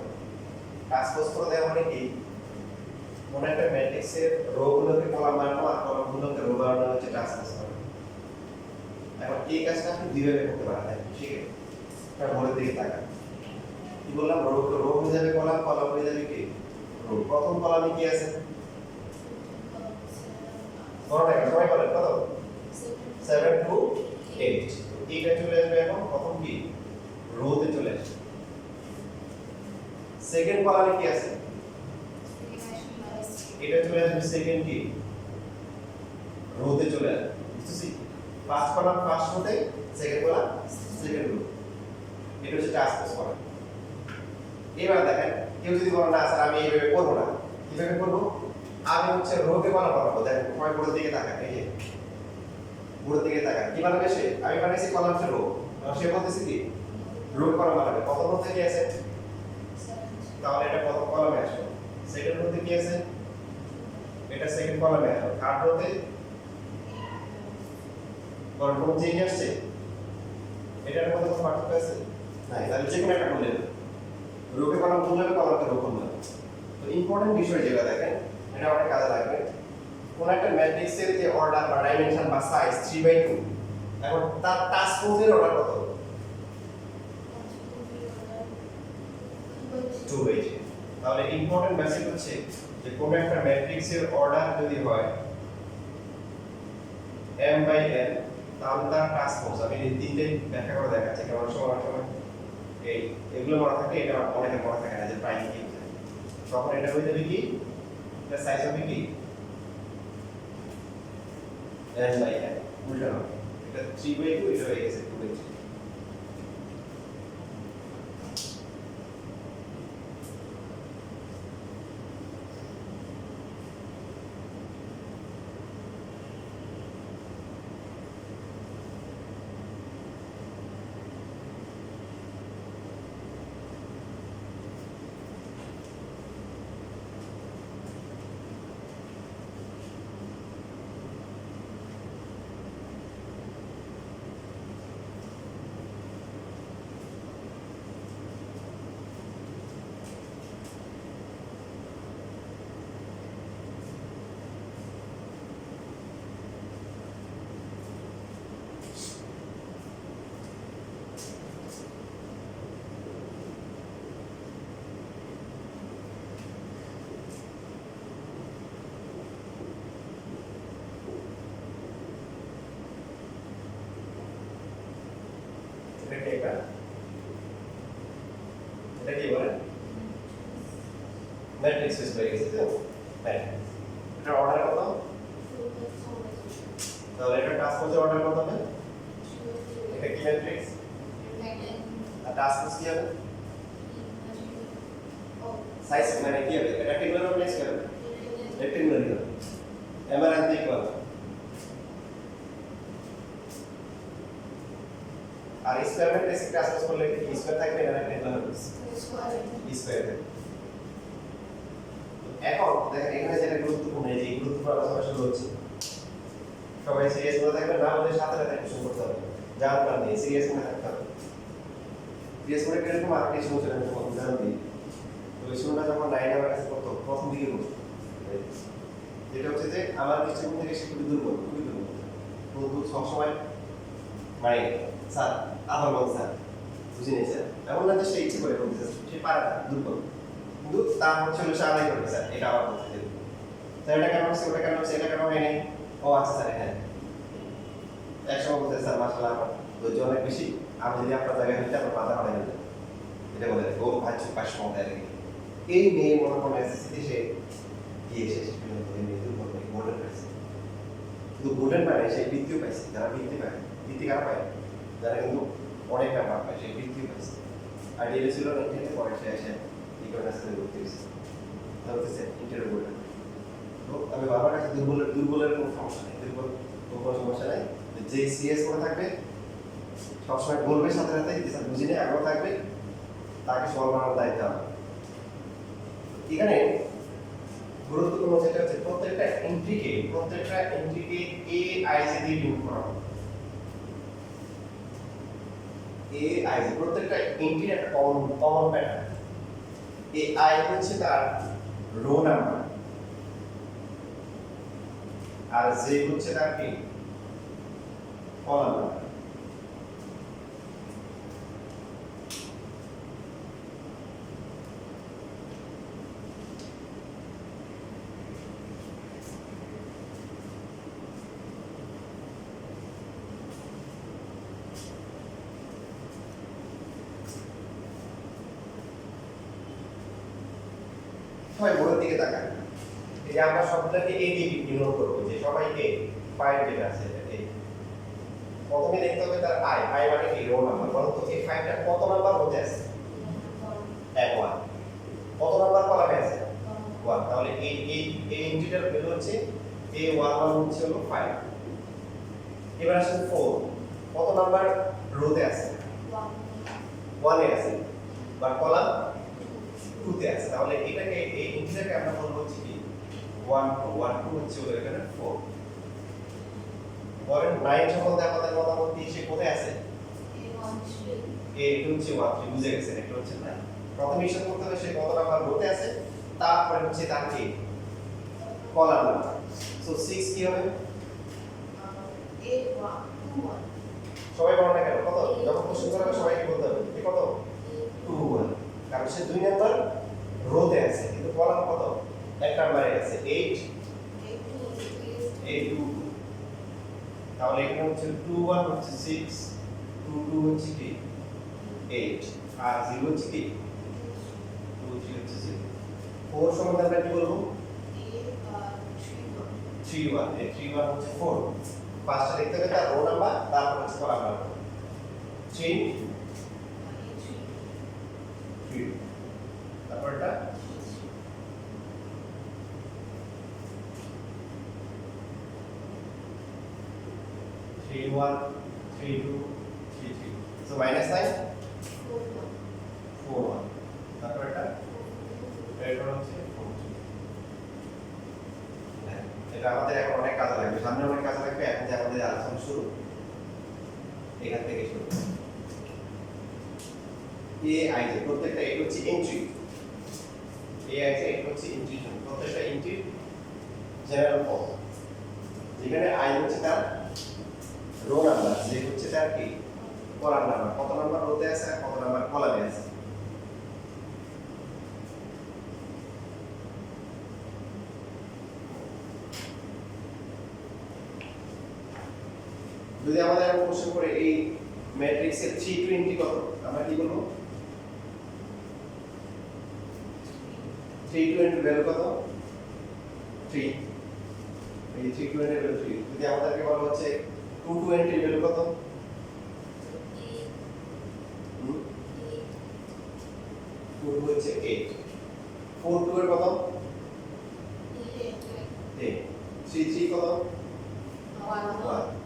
ট্রান্সপোজ করে দেওয়া মানে কি মনে একটা ম্যাট্রিক্সের রো গুলোকে কলাম বানানো আর কলাম গুলোকে রো বানানো হচ্ছে ট্রান্সপোজ করা এখন এই কাজটা আপনি দুইভাবে করতে পারেন ঠিক আছে এটা বলে দিকে তাকান কি বললাম রো হয়ে যাবে কলাম কলাম হয়ে যাবে কি রো প্রথম কলামে কি আছে বড় টাকা সবাই বলেন কত 7 টু 8 এইটা চলে আসবে এখন প্রথম কি রোতে চলে আসবে সেকেন্ড কলামে কি আছে এটা চলে আসবে সেকেন্ড কি রোতে চলে আসবে বুঝতেছি ফার্স্ট কলাম ফার্স্ট রোতে সেকেন্ড কলাম সেকেন্ড রো এটা হচ্ছে ট্রান্সপোজ করা এবার দেখেন কেউ যদি বলেন না স্যার আমি এইভাবে করব না কিভাবে করব আমি হচ্ছে রোকে কলাম বানাবো দেখেন সবাই বোর্ডের দিকে তাকান এই যে বোর্ডের দিকে তাকান কি বানাবে সে আমি বানাইছি কলাম সে রো সে বলতেছে কি রো কলাম বানাবে কত রোতে কি আছে তাহলে এটা কত কলামে আসবে সেকেন্ড রোতে কি আছে এটা সেকেন্ড কলামে আসবে থার্ড রোতে কোন চেঞ্জ আসছে এটার মধ্যে কোনো পার্থক্য আছে নাই তাহলে যে কোনো একটা করলে রোকে কলাম তুললে কলামকে রো করলে তো ইম্পর্টেন্ট বিষয় যেটা দেখেন এটা অনেক কাজে লাগবে কোন একটা ম্যাট্রিক্সের যে অর্ডার বা ডাইমেনশন বা সাইজ 3/2 এখন তার ট্রান্সপোজের অর্ডার কত 2/3 তাহলে ইম্পর্টেন্ট মেসেজ হচ্ছে যে কোন একটা ম্যাট্রিক্সের অর্ডার যদি হয় m/n তাহলে তার ট্রান্সপোজ আমি এই তিনটে ব্যাখ্যা করে দেখাচ্ছি কেমন সময় এই এগুলো মনে থাকে এটা অনেকে মনে থাকে না যে প্রাইম কি তখন এটা হয়ে যাবে কি এটা সাইজ হবে কি n/n উল্টা হবে এটা 3/2 এটা হয়ে গেছে 2/3 এখন এটা কি একটা এটা কি বলে ম্যাট্রিক্স স্পেস হয়ে গেছে তো ম্যাট্রিক্স এটা অর্ডার কত তাহলে এটা ট্রান্সপোজের অর্ডার কত হবে এটা কি ম্যাট্রিক্স আর ট্রান্সপোজ কি হবে সাইজ মানে কি হবে এটা রেক্টেঙ্গুলার প্লেস করবে রেক্টেঙ্গুলার হবে এমারান্থ ইকুয়াল আর স্কয়ার ম্যাট্রিক্স ট্রান্সপোজ করলে কি স্কয়ার থাকবে না রেক্টেঙ্গুলার হবে স্কয়ার থাকবে এখন দেখেন এখানে যেটা গুরুত্বপূর্ণ এই যে গুরুত্বপূর্ণ আলোচনা শুরু হচ্ছে সবাই সিরিয়াস হয়ে থাকবে না আমাদের সাথে সাথে কোশ্চেন করতে হবে জানার কারণে সিরিয়াস মনে থাকতে হবে সিরিয়াস মনে করে এরকম আরেকটা ইস্যু হচ্ছে না তখন উদাহরণ দিই তো ইস্যুটা যখন লাইন আমার কাছে করতো প্রথম দিকে করতো যেটা হচ্ছে যে আমার দৃষ্টিকোণ থেকে সে খুবই দুর্বল কিন্তু সবসময় মানে স্যার আবার বল স্যার বুঝে নিয়ে স্যার এমন না যে সে ইচ্ছে করে বলতে সে পারে না দুর্বল কিন্তু তার হচ্ছে সে আদায় করবে স্যার এটা আবার বলতে দেবে স্যার এটা কেন হচ্ছে ওটা কেন হচ্ছে এটা কেন হয় নাই ও আচ্ছা স্যার হ্যাঁ একসময় বলতে স্যার মাসাল্লাহ আমার ধৈর্য অনেক বেশি আমি যদি আপনার জায়গায় হইতে আমার মাথা হারাই যেত এটা বলে ও ভাই চুপার সময় দেয় এই মেয়ে মনে কোনো এসএসসিতে সে গিয়ে শেষ পর্যন্ত এই মেয়ে দুর্বল গোল্ডেন পাইছে শুধু গোল্ডেন পায় সেই বৃত্তিও পাইছে যারা বৃত্তি পায় বৃত্তি কারা পায় যারা কিন্তু অনেক নাম্বার পায় সেই বৃত্তিও পাইছে আর এটা ছিল না এখানে পরে সে এসে ইকোনমিক্স থেকে ভর্তি হয়েছে হচ্ছে ইন্টারভিউ গোল্ডেন তো আমি বাবার কাছে দুর্বলের কোনো সমস্যা নেই দুর্বল কোনো সমস্যা নেই যে সিএস করে থাকবে সবসময় বলবে সাথে সাথে স্যার বুঝি নেই আগ্রহ থাকবে তাকে সলভ করার দায়িত্ব হবে এখানে গুরুত্বপূর্ণ যেটা হচ্ছে প্রত্যেকটা এন্ট্রিকে এ আই জে দিয়ে লিঙ্ক করা হবে এ আই জে প্রত্যেকটা এন্ট্রির একটা কমন প্যাটার্ন এ আই হচ্ছে তার রো নাম্বার আর জে হচ্ছে তার কি কলাম নাম্বার সবাই বোর্ডের দিকে তাকান এই যে আমরা সবটাকে এ দিয়ে বিনোদ করব যে সবাই এ ফাইভ যেটা আছে এটা এ প্রথমে দেখতে হবে তার আই মানে কি রো নাম্বার বলুন তো এই ফাইভটা কত নাম্বার হতে আছে 1 কত নাম্বার কলামে আছে 1 তাহলে এই ইন্টিজার ভ্যালু হচ্ছে a11 হচ্ছে হলো 5 এবার আসেন 4 কত নাম্বার রোতে আছে 1 এ আছে বা কলাম 2 তে আছে তাহলে এটাকে এই ইন্টিজারকে আমরা বলবো হচ্ছে কি 1 2 হচ্ছে ওদের এখানে 4 পরে 9 সম্বন্ধে আমাদের মতামত কি সে কোথায় আছে এটা হচ্ছে 1 3 বুঝে গেছেন এটা হচ্ছে 9 প্রথমে হিসাব করতে হবে সে কত নাম্বার রোতে আছে তারপরে হচ্ছে তার কি কলাম নাম্বার সো 6 কি হবে সবাই বলো না কেন কত যখন কোশ্চেন করা হবে সবাইকে বলতে হবে কি কত 2 1 কারণ সে 2 নাম্বার রোতে আছে কিন্তু কলাম কত এক নাম্বারে আছে 8 8 2 তাহলে এখানে হচ্ছে 2 1 হচ্ছে 6 2 2 হচ্ছে কি 8 আর 0 হচ্ছে কি 2 3 হচ্ছে 0 4 সমান আমরা কি বলবো 3 1 এই 3 1 হচ্ছে 4 পাঁচটা দেখতে হবে তার রো নাম্বার তারপর হচ্ছে কলাম নাম্বার 3 3 তারপরটা 3 1 3 2 3 3 so minus 9 4 1 তারপরটা এটা হচ্ছে 4 3 এটা আমাদের এখন অনেক কাজে লাগবে সামনে অনেক কাজে লাগবে এখন যে আমাদের আলোচনা শুরু এখান থেকে শুরু এ আই জে প্রত্যেকটা এটা হচ্ছে এন্ট্রি এ আই জে এটা হচ্ছে এন্ট্রি প্রত্যেকটা এন্ট্রি জেনারেল ফর্ম যেখানে আই হচ্ছে তার রো নাম্বার যে হচ্ছে তার কি কলাম নাম্বার কত নাম্বার রোতে আছে আর কত নাম্বার কলামে আছে যদি আমাদের কোশ্চেন করে এই ম্যাট্রিক্সের 320 কত আমরা কি বলবো 320 ভ্যালু কত 3 এই 320 এর ভ্যালু 3 যদি আমাদেরকে বলা হচ্ছে 220 এর ভ্যালু কত 2 হচ্ছে 8 42 এর কত 8 33 কত 1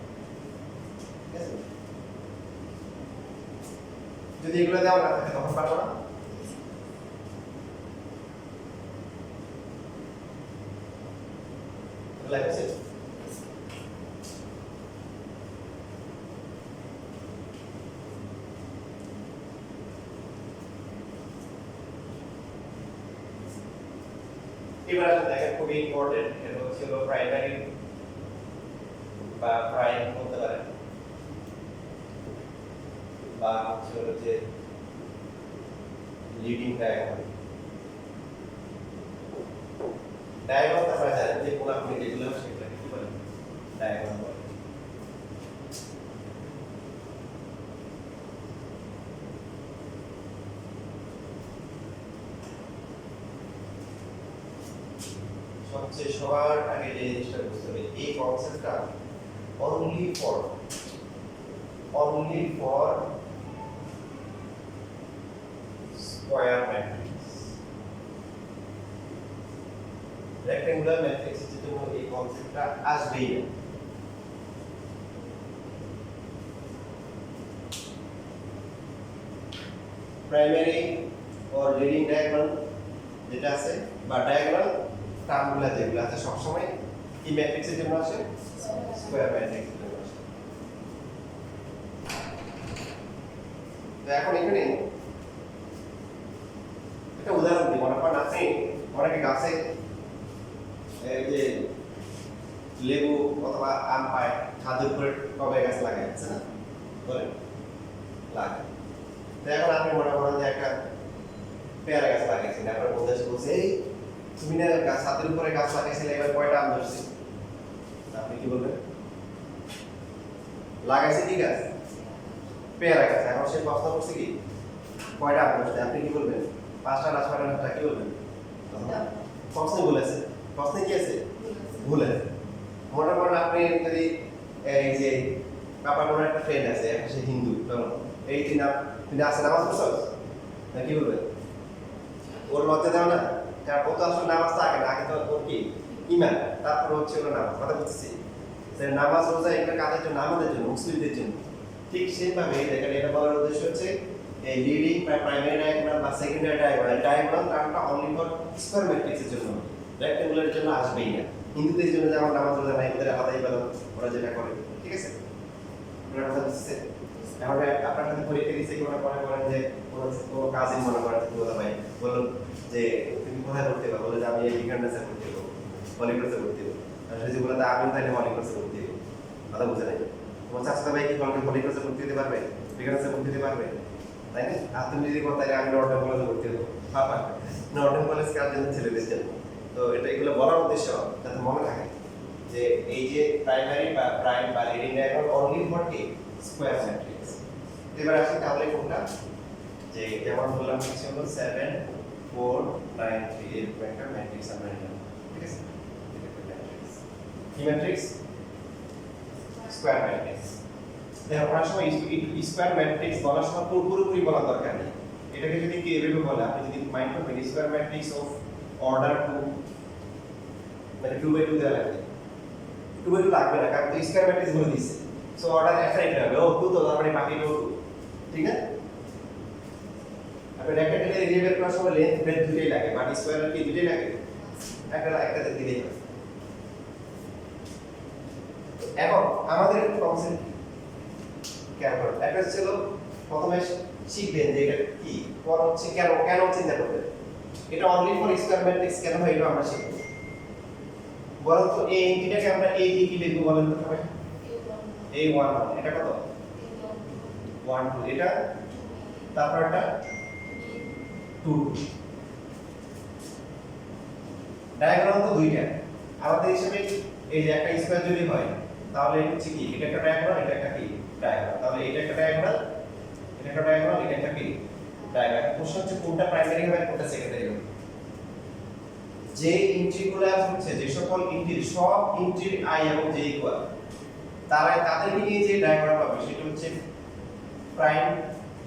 যদি এগুলো দেওয়া না থাকে তখন পারবো না লাগছে এবার আসলে দেখেন খুবই ইম্পর্টেন্ট এটা হচ্ছে প্রাইমারি বা প্রাইম বলতে পারেন বা হচ্ছে যে লিডিং ডায়াগোনাল ডায়াগোনাল আপনারা জানেন যে কোন আপনি যেগুলো সেগুলোকে কি বলেন ডায়াগোনাল বলে সবচেয়ে সবার আগে যে জিনিসটা বুঝতে হবে এই কনসেপ্টটা only for square matrix rectangular matrix এর জন্য এই কনসেপ্টটা আসবেই না প্রাইমারি or leading diagonal যেটা আছে বা diagonal টার্মগুলো যেগুলো আছে সব সময় কি ম্যাট্রিক্সের জন্য আসে স্কয়ার ম্যাট্রিক্সের জন্য আসে তো এখন এখানে একটা উদাহরণ দিই মনে করেন আপনি অনেকে গাছে এই যে লেবু অথবা আম পায় ছাদের উপরে টবে গাছ লাগাচ্ছে না বলেন লাগে তো এখন আপনি মনে করেন যে একটা পেয়ারা গাছ লাগাইছেন আপনার বন্ধু এসে বলছে এই তুমি না গাছ ছাদের উপরে গাছ লাগাইছিলে এবার কয়টা আম ধরছে আপনি কি বলবেন লাগাইছে কি গাছ পেয়ারা গাছ এখন সে প্রশ্ন করছে কি কয়টা আম ধরছে আপনি কি বলবেন 5টা না 6টা না কি বলবেন প্রশ্ন বলেছে প্রশ্নে কি আছে ভুল আছে মনে করেন আপনি যদি এই যে আপনার কোনো একটা ফ্রেন্ড আছে সে হিন্দু এই তিনি আসে নামাজ পড়ছো না কি বলবেন ওর লজ্জা দেওয়া না ও তো আসলে নামাজ তো আগে না আগে তো ওর কি ইমান তারপর হচ্ছে ওর নামাজ কথা বলতেছি যে নামাজ রোজা এগুলো কাদের জন্য আমাদের জন্য মুসলিমদের জন্য ঠিক সেভাবে দেখেন এটা বলার উদ্দেশ্য হচ্ছে এই লিডিং বা প্রাইমারি ডায়াগোনাল বা সেকেন্ডারি ডায়াগোনাল টার্মটা অনলি ফর স্কয়ার ম্যাট্রিক্সের জন্য রেক্ট্যাঙ্গুলারের জন্য আসবেই না হিন্দুদের জন্য যেমন নামাজ রোজা নাই ওদের আলাদাই বলো ওরা যেটা করে ঠিক আছে ওরা কথা বুঝছে এখন আপনার সাথে পরীক্ষা দিচ্ছে কি মনে করেন যে কোনো কাজই মনে করেন বলা ভাই বললো যে তুমি কোথায় পড়তে পারো বলে যে আমি এই বিজ্ঞানসে পড়তে পারবো পলিটিক্সে পড়তে পারবো আর সে বলে আমি তাহলে পলিটিক্সে পড়তে পারবো কথা বুঝে নাই তোমার চাষা ভাই কি বলবে পলিটিক্সে পড়তে দিতে পারবে বিজ্ঞানসে পড়তে দিতে পারবে তাই না আর তুমি যদি বলো তাহলে আমি নর্থ কলেজে পড়তে দেবো পাপা নর্থ কলেজ কার জন্য ছেলেদের জন্য তো এটা এগুলো বলার উদ্দেশ্য যাতে মনে থাকে যে এই যে প্রাইমারি বা প্রাইম বা লিডিং ডায়াগোনাল অনলি ফর কি স্কয়ার ম্যাট্রিক্স এবার আসি তাহলে কোনটা যে যেমন বললাম কিছু হলো 7 4 9 3 এর একটা ম্যাট্রিক্স আমরা নিলাম ঠিক আছে কি ম্যাট্রিক্স স্কয়ার ম্যাট্রিক্স দেখো অনেক সময় স্কয়ার ম্যাট্রিক্স বলার সময় পুরোপুরি বলার দরকার নেই এটাকে যদি কি এভাবে বলে আপনি যদি মাইন্ড করবেন স্কয়ার ম্যাট্রিক্স অফ অর্ডার 2 মানে 2 বাই 2 দেওয়া লাগবে 2 বাই 2 লাগবে না কারণ স্কয়ার ম্যাট্রিক্স বলে দিচ্ছে সো অর্ডার অ্যাসাইন হবে ও 2 তো তারপরে বাকি 2 ঠিক আছে আপনি রেক্ট্যাঙ্গেলের এরিয়া বের করার সময় লেন্থ ব্রেডথ দুটোই লাগে বাট স্কয়ারের কি দুটোই লাগে একটা দিলেই হবে এখন আমাদের একটা কনসেপ্ট কেন একটা ছিল প্রথমে শিখবেন যে এটা কি পর হচ্ছে কেন চিন্তা করবেন এটা অনলি ফর স্কয়ার ম্যাট্রিক্স কেন হয় এটা আমরা শিখব বলুন তো এই এটাকে আমরা এই দিয়ে কি লিখব বলেন তো সবাই a1 এটা কত 1 2 এটা তারপর এটা 2 ডায়াগোনাল তো দুইটা আমাদের হিসেবে এই যে একটা স্কয়ার যদি হয় তাহলে হচ্ছে কি এটা একটা ডায়াগোনাল এটা একটা কি ডায়াগোনাল। তাহলে এটা একটা ডায়াগোনাল, এটা একটা ডায়াগোনাল, এটা একটা কি ডায়াগোনাল। প্রশ্ন হচ্ছে কোনটা প্রাইমারি হবে আর কোনটা সেকেন্ডারি হবে। যে ইন্টিগ্রাল হচ্ছে যে সকল ইন্টির সব ইন্টির i এবং j ইকুয়াল, তাদেরকে নিয়ে যে ডায়াগোনাল পাবে সেটা হচ্ছে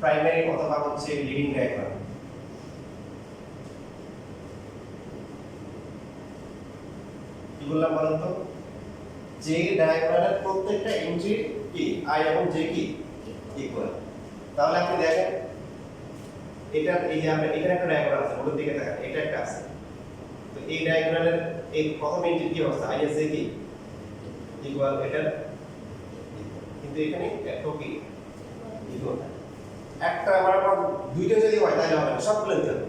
প্রাইমারি অথবা হচ্ছে লিডিং ডায়াগোনাল। কি বললাম বলেন তো, যে ডায়াগোনালের প্রত্যেকটা এন্ট্রি কি i এবং j কি ইকুয়াল। তাহলে আপনি দেখেন এটা এই যে আমরা এখানে একটা ডায়াগোনাল আছে, ওর দিকে তাকান, এটা একটা আছে। তো এই ডায়াগোনালের এই প্রথম এন্ট্রি কি অবস্থা, i এর j কি ইকুয়াল, এটা কিন্তু এখানে একটা কি ইকুয়াল। একটা আমার দুইটা যদি হয় তাহলে হবে না, সবগুলো নিতে হবে।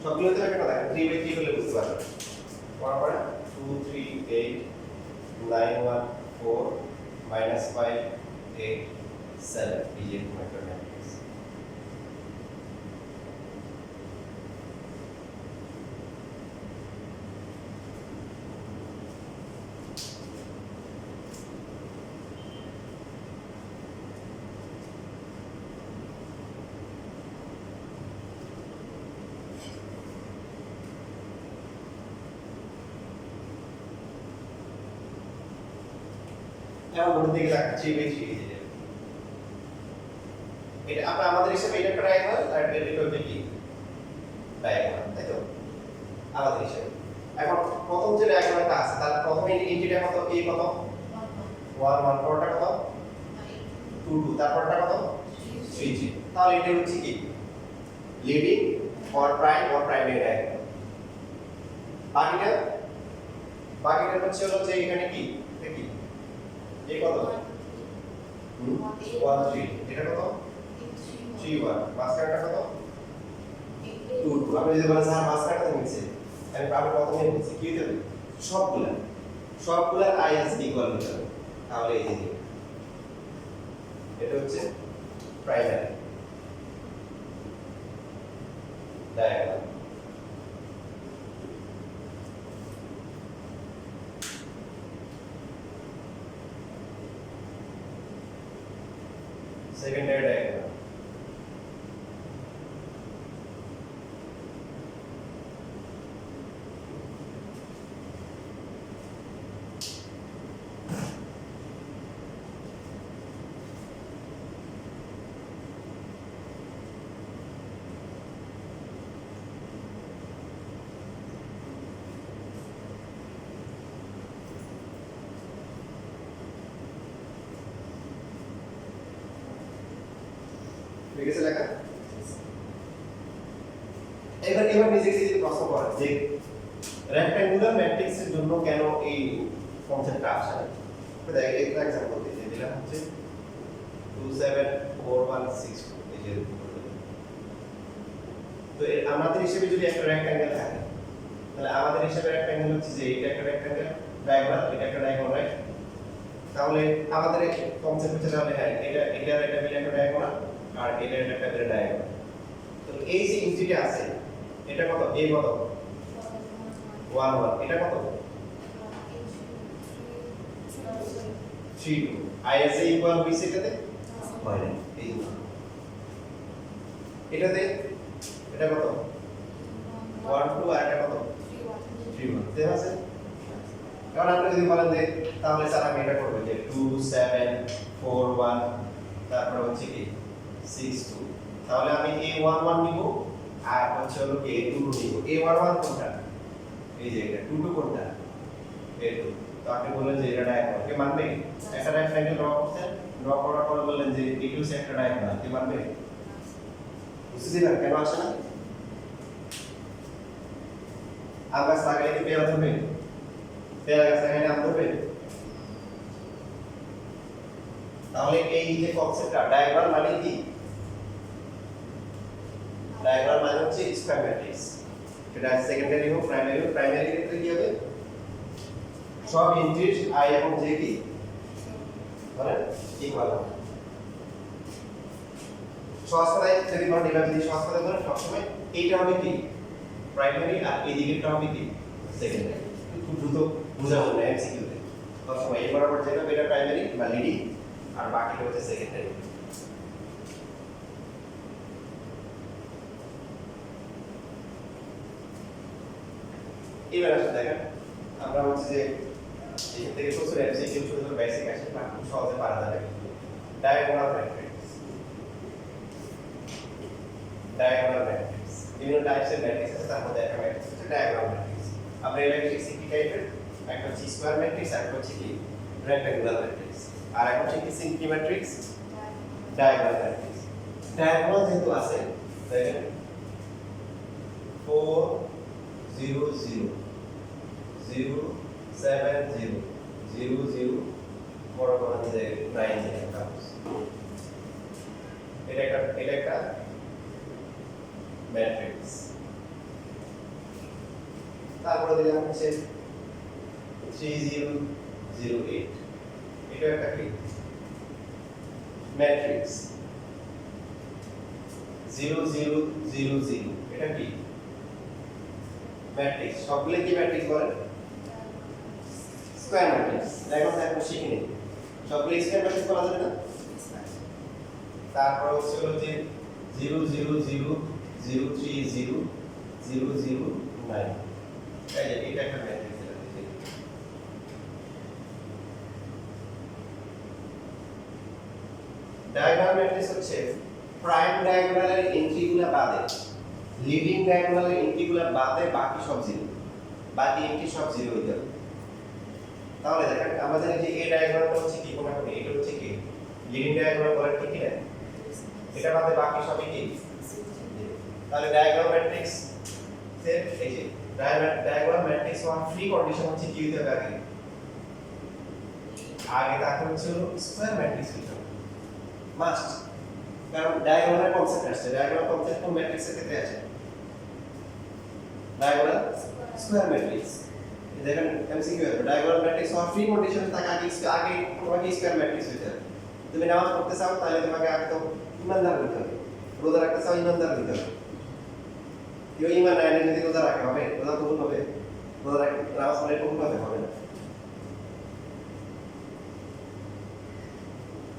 সবগুলো নিতে হবে কেন দেখেন 3/3 হলে বুঝতে পারবেন। পরে 2 3 8 9 1 4 -5 8 7 এই যে একটা ম্যাট্রিক্স। এখন ওর দিকে তাকান 3/3 এই যে এটা আমরা আমাদের হিসাবে এটা একটা ডায়াগোনাল আর এটা হচ্ছে কি ডায়াগোনাল, তাই তো আমাদের হিসাবে। এখন প্রথম যে ডায়াগোনালটা আছে তার প্রথম এন্ট্রিটা কত, a কত 1 1, পরটা কত 2 2, তারপরটা কত 3 3। তাহলে এটা হচ্ছে কি লিডিং অর প্রাইমারি ডায়াগোনাল। বাকিটা হচ্ছে হলো যে এখানে কি এটা কি a কত 1 3, এটা কত 3 1, মাঝখানটা কত 2 2। আপনি যদি বলেন স্যার মাঝখানটা তো মিলছে, আমি প্রথমে বলছি কি দেব সবগুলা i is equal হতে হবে। তাহলে এই যে এটা হচ্ছে প্রাইমারি ডায়াগোনাল। সেকেন্ডারি ডায়াগোনাল লিখেছে লেখা। এবার নিজেকে যদি প্রশ্ন করেন যে রেক্ট্যাঙ্গুলার ম্যাট্রিক্সের জন্য কেন এই কনসেপ্টটা আসে না, তো দেখেন একটা एग्जांपल দিয়ে দিলাম হচ্ছে 2 7 4 1 6 2 এই যে। তো আমাদের হিসেবে যদি একটা রেক্ট্যাঙ্গেল থাকে তাহলে আমাদের হিসেবে রেক্ট্যাঙ্গেল হচ্ছে যে এটা একটা রেক্ট্যাঙ্গেল ডায়াগোনাল, এটা একটা ডায়াগোনাল, রাইট? তাহলে আমাদের কনসেপ্ট হচ্ছে তাহলে হ্যাঁ এটা মিলে একটা ডায়াগোনাল আর এটা একটা ডায়াগোনাল। তো এই যে ইন্টিটা আছে এটা কত, a কত 1 1, এটা কত 3 2, i is equal হইছে এটাতে হয় না, এই এটাতে এটা কত 1 2 আর এটা কত 3 1, ঠিক আছে? এখন আপনি যদি বলেন যে তাহলে স্যার আমি এটা করব যে 2 7 4 1 তারপর হচ্ছে কি 6 2, তাহলে আমি a11 নিব আর হচ্ছে হলো কি a22 নিব। a11 কোনটা, এই যে এটা, 22 কোনটা a2। তো আপনি বললেন যে এটা ডায়াগোনাল, কে মানবে? একটা রেক্ট্যাঙ্গেল ড্র করছেন, ড্র করার পর বললেন যে a2 সে একটা ডায়াগোনাল, কে মানবে? বুঝতে দিলেন কেন আসে না? আম গাছ লাগাইলে কি পেয়ারা ধরবে? পেয়ারা গাছ লাগাইলে আম ধরবে? তাহলে এই যে কনসেপ্টটা ডায়াগোনাল মানে কি, ডায়াগোনাল মানে হচ্ছে স্কয়ার ম্যাট্রিক্স। সেটা সেকেন্ডারি হোক প্রাইমারি হোক, প্রাইমারি ক্ষেত্রে কি হবে সব ইন্টিজ i এবং j কি মানে ইকুয়াল হবে। সহজ কথায় যদি বলেন এবার যদি সহজ কথায় বলেন সবসময় এইটা হবে কি প্রাইমারি আর এই দিকেরটা হবে কি সেকেন্ডারি। খুব দ্রুত বোঝা যাবে এমসিকিউ তে সবসময় এই বরাবর যেটা এটা প্রাইমারি বা লিডিং আর বাকিটা হচ্ছে সেকেন্ডারি। এবার আসলে দেখেন আমরা হচ্ছে যে এখান থেকে প্রচুর এমসিকিউ শুধু বেসিক আসে বা খুব সহজে পারা যাবে। ডায়াগোনাল ম্যাট্রিক্স, ডায়াগোনাল ম্যাট্রিক্স বিভিন্ন টাইপসের ম্যাট্রিক্স আছে, তার মধ্যে একটা ম্যাট্রিক্স হচ্ছে ডায়াগোনাল ম্যাট্রিক্স। আমরা এটা শিখছি কি টাইপের, একটা হচ্ছে স্কয়ার ম্যাট্রিক্স আর একটা হচ্ছে কি রেক্ট্যাঙ্গুলার ম্যাট্রিক্স, আর এখন শিখছি simply matrix, diagonal matrix. Diagonal যেহেতু আছে দেখেন 4 0 0 0 7 0 0 0 বড় বড় যে 9 যে একটা এটা একটা ম্যাট্রিক্স। তারপরে দিলাম হচ্ছে 3 0 0 8 এটা একটা কি ম্যাট্রিক্স। 0 0 0 0 এটা কি ম্যাট্রিক্স। সবগুলো কি ম্যাট্রিক্স বলে? Square matrix. এখন শিখে নিই সবগুলো স্কয়ার ম্যাট্রিক্স বলা যাবে না। তারপর হচ্ছে হলো যে 0 0 0 0 3 0 0 0 9 এটা একটা ম্যাট্রিক্স। ডায়াগোনাল ম্যাট্রিক্স হচ্ছে প্রাইম ডায়াগোনালের এন্ট্রিগুলো বাদে, লিডিং ডায়াগোনালের এন্ট্রিগুলো বাদে বাকি সব জিরো, বাকি এন্ট্রি সব জিরো হইতে হবে। তাহলে দেখেন আমরা জানি যে এই ডায়াগোনালটা হচ্ছে কি, কোন কোন এটা হচ্ছে কি লিডিং ডায়াগোনাল বলে, ঠিক না? এটা বাদে বাকি সবই কি। তাহলে ডায়াগোনাল ম্যাট্রিক্স এর এই যে diagonal matrix one free condition হচ্ছে কি হইতে হবে আগে তাকে হচ্ছে স্কয়ার ম্যাট্রিক্স হইতে হবে মাস্ট, কারণ ডায়াগোনাল কনসেপ্ট আসছে। ডায়াগোনাল কনসেপ্ট কোন ম্যাট্রিক্সের ক্ষেত্রে আছে? Diagonal square matrix. দেখেন এমসিকিউ আছে diagonal matrix one free condition থাকে আগে তোমাকে স্কয়ার ম্যাট্রিক্স হইতে হবে। তুমি নামাজ পড়তে চাও তাহলে তোমাকে আগে তো ইমানদার হইতে হবে, রোজা রাখতে চাও ইমানদার হইতে হবে। কেউ ইমান নাই যদি রোজা রাখা হবে, রোজা কবুল হবে? রোজা রাখতে নামাজ পড়লে কবুল হবে না।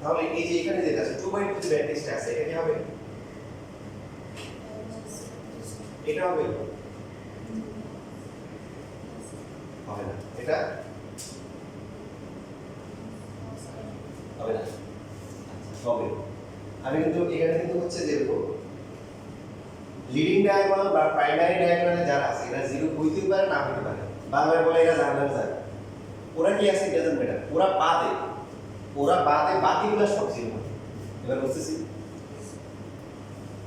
তাহলে এই যে এখানে যেটা আছে 2/2 ম্যাট্রিক্সটা আছে, এটা কি হবে? এটা হবে হবে না, এটা হবে না। হবে আমি কিন্তু এখানে কিন্তু হচ্ছে যে লিডিং ডায়াগোনাল বা প্রাইমারি ডায়াগোনালে যারা আছে এরা জিরো হইতে পারে না হইতে পারে, বারবার বলে এরা জানলাম যায় ওরা কি আছে ডাজন্ট ম্যাটার, ওরা বাদে বাকিগুলো সব জিরো। এবার বুঝতেছি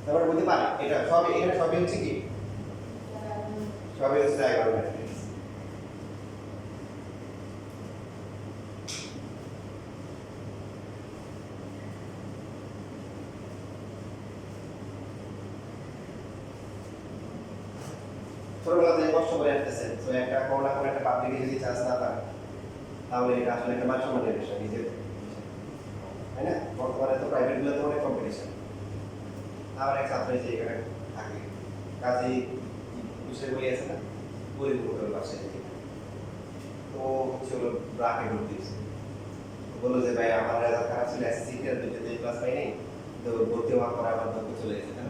তারপর বলতে পারে এটা সব এখানে সবই হচ্ছে কি সবই হচ্ছে ডায়াগোনাল ম্যাট্রিক্স। ছোটবেলা থেকে কষ্ট করে আসতেছেন, তো একটা কোনো না কোনো একটা পাবলিকে যদি চান্স না পান তাহলে এটা আসলে একটা মানসম্মানের বিষয় নিজের, তাই না? বর্তমানে তো প্রাইভেট গুলোতে অনেক কম্পিটিশন। আমার এক ছাত্র যে এখানে থাকে কাজে বিষয়গুলি আছে না পরিবর্তন পাশে, তো হচ্ছে ব্রাকে ভর্তি হয়েছে। বললো যে ভাই আমার রেজাল্ট খারাপ ছিল, এসএসসি এর দুইটাতে ক্লাস পাই নাই, তো ভর্তি হওয়ার পর আবার দক্ষ চলে গেছে। কেন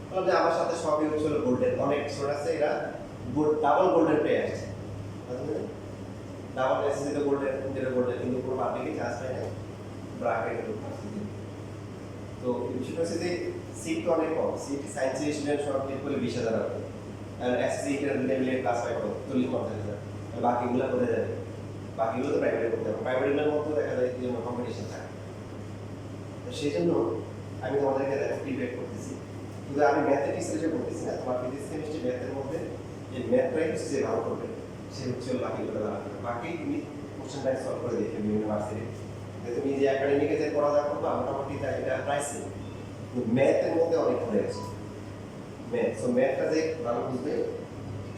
বললাম যে আমার সাথে সবই হচ্ছে গোল্ডেন, অনেক স্টুডেন্ট আছে এরা ডাবল গোল্ডেন পেয়ে আসছে, ডাবল এসএসসি তে গোল্ডেন যেটা গোল্ডেন, কিন্তু কোনো পাবলিকে চান্স পায় না ব্রাকে। তো বিষয়টা হচ্ছে যে সিট তো অনেক কম, সিট সায়েন্সের স্টুডেন্ট সব ক্লিক করলে 20,000 হবে, আর এসএসসি এর লেভেলে ক্লাস পাই 40-50,000, বাকিগুলো কোথায় যাবে? বাকিগুলো তো প্রাইভেটে করতে হবে, প্রাইভেটের মধ্যে দেখা যায় যে কম্পিটিশন থাকে। তো সেই জন্য আমি তোমাদেরকে দেখো ফিডব্যাক করতেছি, কিন্তু আমি ম্যাথমেটিক্স এসে করতেছি না, তোমার ফিজিক্স কেমিস্ট্রি ম্যাথের মধ্যে এই ম্যাথটাই হচ্ছে যে ভালো করবে সে হচ্ছে বাকিগুলো ভালো করবে। বাকি তুমি কোশ্চেন ব্যাংক সলভ করে দেখবে ইউনিভার্সিটি, তুমি যে একাডেমিকে যে পড়াশোনা করবে মোটামুটি এটা প্রাইসে, কিন্তু ম্যাথের মধ্যে অনেক পড়ে আছে ম্যাথ। সো ম্যাথটা যে ভালো বুঝবে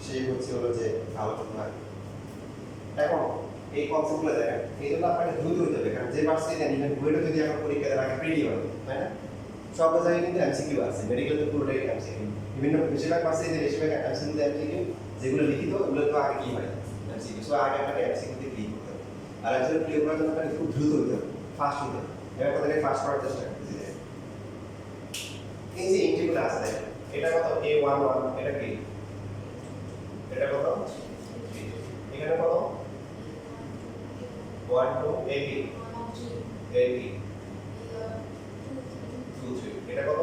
সেই হচ্ছে যে ভালো করতে পারবে। এখন এই কনসেপ্টগুলো দেখেন, এই জন্য আপনাকে দ্রুত হতে হবে, কারণ যে ভার্সিটি নেন ইভেন বুয়েটে যদি এখন পরীক্ষা দেওয়ার আগে প্রিলি হবে, তাই না? সব জায়গায় কিন্তু এমসিকিউ আছে, মেডিকেল তো পুরোটাই এমসিকিউ, বিভিন্ন বেশিরভাগ ভার্সিটিতে বেশিরভাগ এমসিকিউ যেগুলো লিখিত ওগুলো তো আগে কি হয় এমসিকিউ। সো আগে আপনাকে এমসিকিউ দিয়ে ক্লিক করতে হবে, আর একজন ক্লিক করার জন্য আপনাকে খুব দ্রুত হতে হবে, ফাস্ট হতে হবে। এবার তাদেরকে ফার্স্ট করার চেষ্টা করতেছি এই যে ইন্টিগ্রাল আছে দেখেন এটা কত a11 এটা কি এটা কত এখানে কত 1 2 a কি a কি 2 3 এটা কত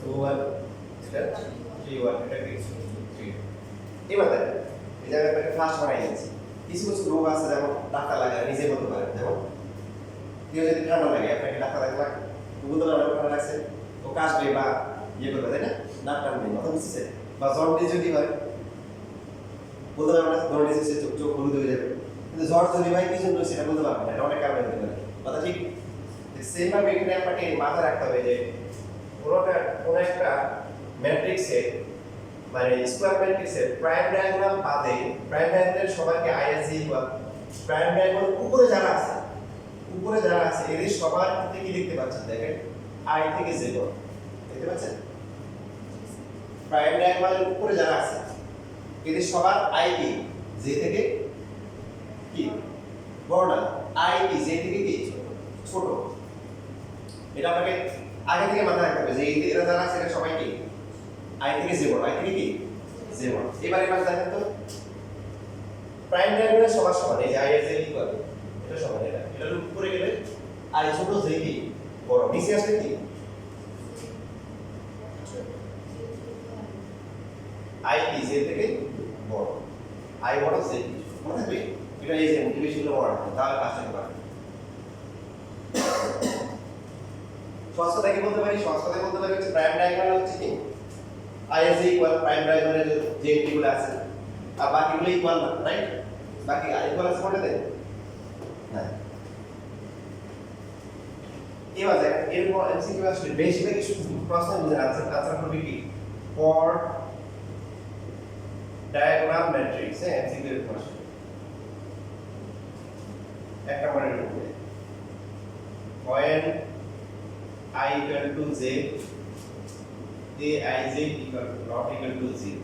2 1 এটা 3 1 এটা কি 3 এবার দেখেন এই জায়গায় একটা ফার্স্ট বানাই নিয়েছি কিছু কিছু রোগ আছে যেমন ডাক্তার লাগে নিজে বলতে পারেন যেমন কেউ যদি ঠান্ডা লাগে আপনাকে ডাক্তার লাগে বলতে পারেন ঠান্ডা লাগছে ও কাশবে বা ইয়ে করবে তাই না নাক টানবে কথা বুঝছে বা জন্ডিস যদি হয় বলতে পারবেন না জন্ডিস হচ্ছে চোখ চোখ হলুদ হয়ে যাবে কিন্তু জ্বর যদি হয় কি জন্য সেটা বলতে পারবেন না এটা অনেক কারণে হতে পারে কথা ঠিক সেম ভাবে এখানে আপনাকে মাথায় রাখতে হবে যে কোনো একটা ম্যাট্রিক্সের মানে স্কয়ার ম্যাট্রিক্সের প্রাইম ডায়াগোনাল বাদে প্রাইম ডায়াগোনাল সবাইকে আইএসজি ইকুয়াল প্রাইম ডায়াগোনাল উপরে যারা আছে এদের সবার থেকে কি দেখতে পাচ্ছেন দেখেন আই থেকে জেড দেখতে পাচ্ছেন প্রাইম ডায়াগোনালের উপরে যারা আছে এদের সবার আই কি জে থেকে কি বড় না আই কি জে থেকে কি ছোট এটা আপনাকে আগে থেকে মাথায় রাখতে হবে যে এরা যারা আছে এরা সবাই কি আই থেকে জে বড় আই থেকে কি জে বড় এবারে দেখেন তো প্রাইম ডায়াগোনাল সবার সমান এই যে আই এর জে ইকুয়াল এটা সমান এটা উপরে গেলে আই ছোট জে কি বড় নিচে আসলে কি আই কি জে থেকে বড় আই বড় জে মনে থাকবে এটা এই যে মোটিভেশন বড় তাহলে কাজ করতে পারবে সহজটাকে বলতে পারি হচ্ছে প্রাইম ডায়াগোনাল হচ্ছে কি আই এর জে ইকুয়াল প্রাইম ডায়াগোনালের যে ইন্টিগ্রাল আছে আর বাকিগুলো ইকুয়াল না রাইট বাকি আই ইকুয়াল আছে কোনটা দেন না এবার দেখেন এরপর এমসিকিউ আসলে বেশিরভাগ প্রশ্ন বুঝে আনসার করবে কি ফর ডায়াগোনাল ম্যাট্রিক্স এমসিকিউ এর প্রশ্ন এক নম্বরের উপরে when I equal to j aij equal not equal to 0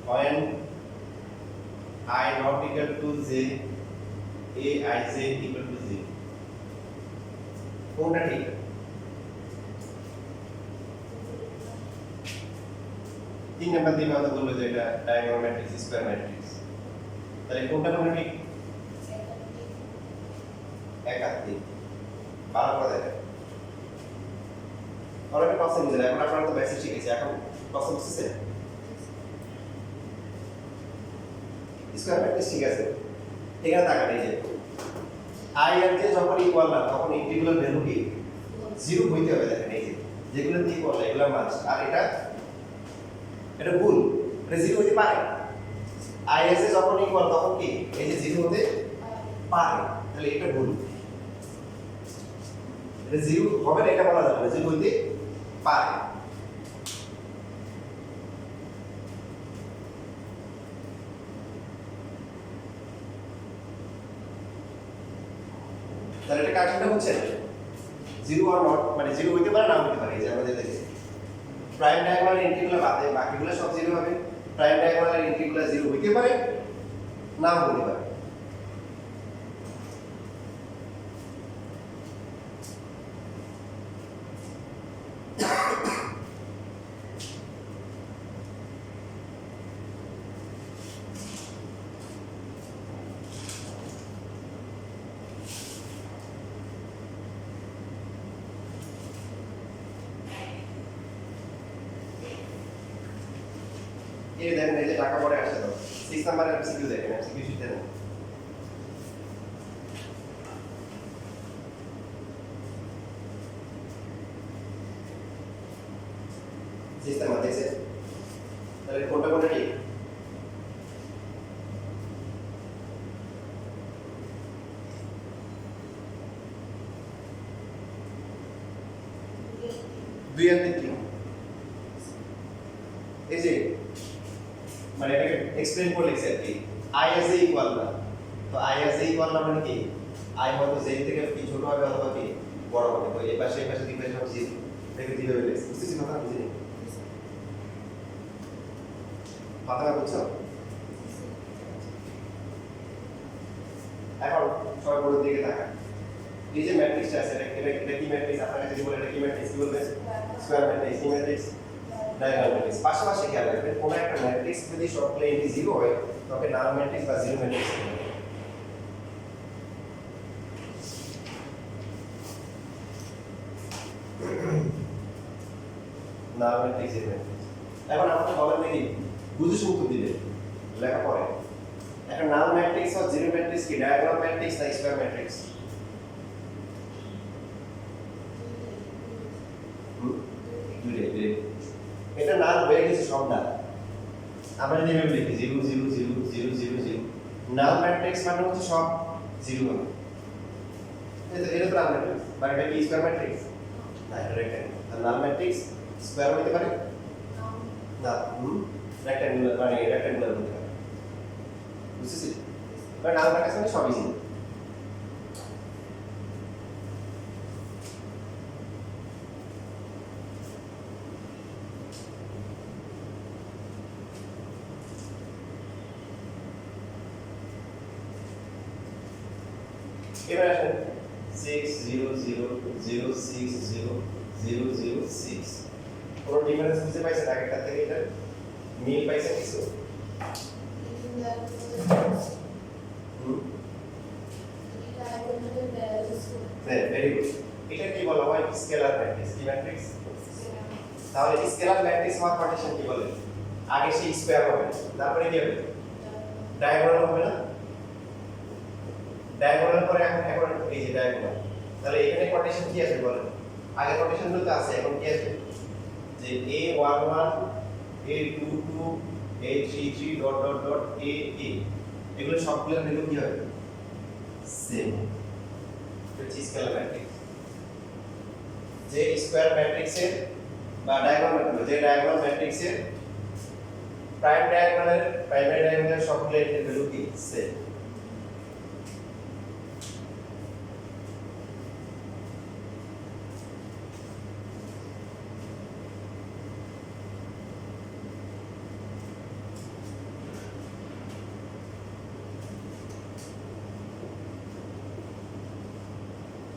when I not equal to j aij equal to 0 কোনটা ঠিক তিন নাম্বার দিয়ে আমরা বলবো যে এটা ডায়াগোনাল ম্যাট্রিক্স স্কয়ার ম্যাট্রিক্স তাহলে কোনটা ঠিক একাত্তি ভালো করে দেখেন অনেকে প্রশ্ন বুঝে এখন আপনারা তো বেসিক শিখেছি এখন প্রশ্ন বুঝতেছে স্কয়ার ম্যাট্রিক্স ঠিক আছে এখানে তাকান এই যে আই আর জে যখন ইকুয়াল না তখন ইন্টিগ্রাল ভ্যালু কি 0 হইতে হবে দেখেন এই যে যেগুলো ইকুয়াল এগুলো মাস আর এটা ভুল এটা 0 হইতে পারে আই এস যখন ইকুয়াল তখন কি এই যে 0 হতে পারে তাহলে এটা ভুল এটা 0 হবে না এটা বলা যাবে না 0 হইতে পারে তাহলে এটা কাজটা হচ্ছে 0 আর নট মানে 0 হইতে পারে না হইতে পারে এই যে আমরা যেটা দেখি প্রাইম ডায়াগোনাল ইন্টিগ্রাল বাদে বাকিগুলো সব 0 হবে প্রাইম ডায়াগোনাল ইন্টিগ্রাল 0 হইতে পারে না হইতে পারে ये देखने এই যে টাকা পড়ে আসছে তো 6 নাম্বার এমসিকিউ দেখেন এমসিকিউ শিটে দেন সিস্টেম আছে তাহলে কোনটা ঠিক দুই আর তিন এই যে মানে এটাকে এক্সপ্লেইন করে লিখছি আর কি i as a ইকুয়াল না তো i as a ইকুয়াল না মানে কি i হয়তো z থেকে কি ছোট হবে অথবা কি বড় হবে তো এই পাশে দুই পাশে সব জিরো দেখে দিবে বলে বুঝতেছি কথা বুঝিনি কথা বুঝছো এখন সবাই বোর্ডের দিকে তাকান এই যে ম্যাট্রিক্সটা আছে এটা কি ম্যাট্রিক্স আপনারা যদি বলেন এটা কি ম্যাট্রিক্স কি বলবেন স্কয়ার ম্যাট্রিক্স কি ম্যাট্রিক্স ডায়াগোনাল ম্যাট্রিক্স পাশাপাশি খেয়াল রাখবেন কোন একটা ম্যাট্রিক্স যদি সব প্লেনলি জিরো হয় তবে নাল ম্যাট্রিক্স বা জিরো ম্যাট্রিক্স হবে নাল ম্যাট্রিক্স জিরো ম্যাট্রিক্স এখন আপনারা বলেন নাকি বুঝে শুনতে দিলে লেখা পড়ে এখন নাল ম্যাট্রিক্স আর জিরো ম্যাট্রিক্স কি ডায়াগোনাল ম্যাট্রিক্স না স্কয়ার ম্যাট্রিক্স দুইটাই এটা নাল হয়ে গেছে সব নাল আমরা যদি এভাবে লিখি 0 0 0 0 0 0 নাল ম্যাট্রিক্স মানে হচ্ছে সব জিরো হবে এটা তো নাল ম্যাট্রিক্স মানে এটা কি স্কয়ার ম্যাট্রিক্স না এটা রেক্ট্যাঙ্গেল নাল ম্যাট্রিক্স স্কয়ার হতে পারে না রেক্ট্যাঙ্গুলার মানে রেক্ট্যাঙ্গুলার হতে পারে বুঝছিস মানে নাল ম্যাট্রিক্স মানে সবই জিরো এবার আসেন 6 0 0 0 6 0 0 0 6 পুরো ডিফারেন্স বুঝতে পাইছেন আগেরটা থেকে এটা মিল পাইছেন কিছু হ্যাঁ ভেরি গুড এটা কি বলা হয় স্কেলার ম্যাট্রিক্স কি ম্যাট্রিক্স তাহলে স্কেলার ম্যাট্রিক্স হওয়ার কন্ডিশন কি বলে আগে সেই স্কয়ার হবে তারপরে কি হবে ডায়াগোনাল হবে না ডায়াগোনাল পরে এখন এই যে ডায়াগোনাল তাহলে এখানে কন্ডিশন কি আছে বলেন আগে কন্ডিশন গুলো তো আছে এখন কি আছে যে a11 a22 a33 dot dot dot a a এগুলো সবগুলোর ভ্যালু কি হবে same which is scalar matrix যে স্কয়ার ম্যাট্রিক্সের বা ডায়াগোনাল যে ডায়াগোনাল ম্যাট্রিক্সের প্রাইমারি ডায়াগোনালের সবগুলোর ভ্যালু কি সেম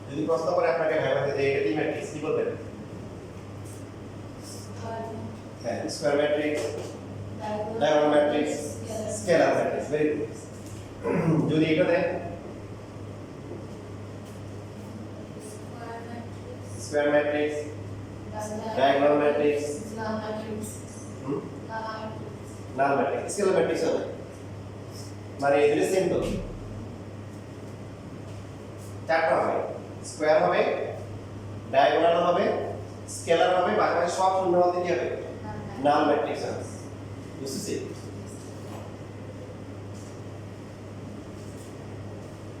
যদি প্রশ্ন করে আপনাকে ভাইবাতে যে এটা কি ম্যাট্রিক্স কি বলবেন হ্যাঁ square matrix diagonal matrix scalar matrix very good যদি এটা দেন স্কয়ার ম্যাট্রিক্স ডায়াগোনাল ম্যাট্রিক্স নাল ম্যাট্রিক্স স্কেলার ম্যাট্রিক্স হবে মানে এগুলো সেম তো চারটা হবে স্কয়ার হবে ডায়াগোনাল হবে স্কেলার হবে বাকি সব শূন্য হতে কি হবে নাল ম্যাট্রিক্স হবে বুঝছিস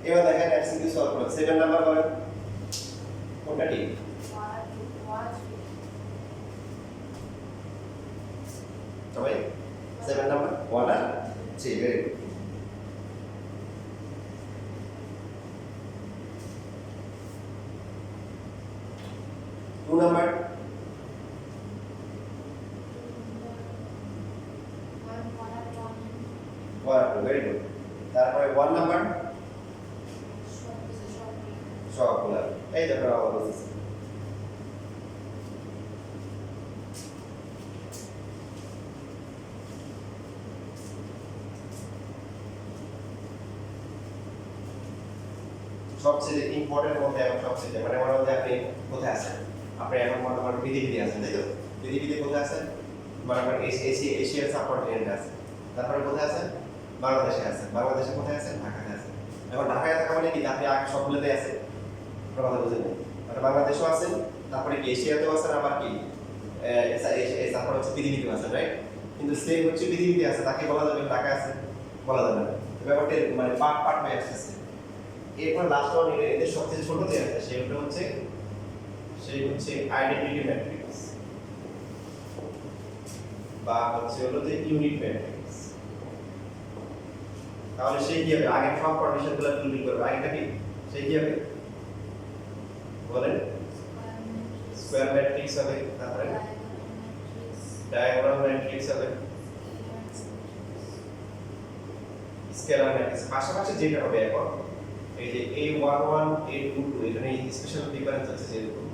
এবার দেখেন এমসিকিউ সলভ করুন 7 নাম্বার বলেন কোনটা ঠিক সবাই 7 নাম্বার 1 আর 3 very good Two number. 1 very good. তারপরে 1 নাম্বার সবগুলা এই দেখো আবার বলতেছি সবচেয়ে ইম্পর্টেন্ট মধ্যে এখন সবচেয়ে মানে মনে হচ্ছে আপনি কোথায় আছেন আপনি এখন মনে করেন পৃথিবীতে আছেন তাই তো পৃথিবীতে কোথায় আছেন মনে করেন এশিয়ার সাবকন্টিনেন্টে আছেন তারপরে কোথায় আছেন বাংলাদেশে আছেন বাংলাদেশে কোথায় আছেন ঢাকাতে আছেন এখন ঢাকায় থাকা মানে কি আপনি আগে সবগুলোতে আছেন কথা বুঝেন মানে বাংলাদেশেও আছেন তারপরে কি এশিয়াতেও আছেন আবার কি তারপরে হচ্ছে পৃথিবীতেও আছেন রাইট কিন্তু সে হচ্ছে পৃথিবীতে আছে তাকে বলা যাবে ঢাকা আছে বলা যাবে না ব্যাপারটা মানে পার্ট পার্ট হয়ে আসতেছে এরপর লাস্ট ওয়ান এদের সবচেয়ে ছোট যে আছে সেটা হচ্ছে সেই হচ্ছে আইডেন্টিটি ম্যাট্রিক্স বা হচ্ছে হলো যে ইউনিট ম্যাট্রিক্স তাহলে সেই কি হবে আগে সব কন্ডিশনগুলো ফুলফিল করবে আগেটা কি সেই কি হবে বলেন স্কয়ার ম্যাট্রিক্স হবে তারপরে ডায়াগোনাল ম্যাট্রিক্স হবে স্কেলার ম্যাট্রিক্স পাশাপাশি যেটা হবে এখন এই যে A11 A22 এখানে স্পেশাল ডিফারেন্স আছে যেরকম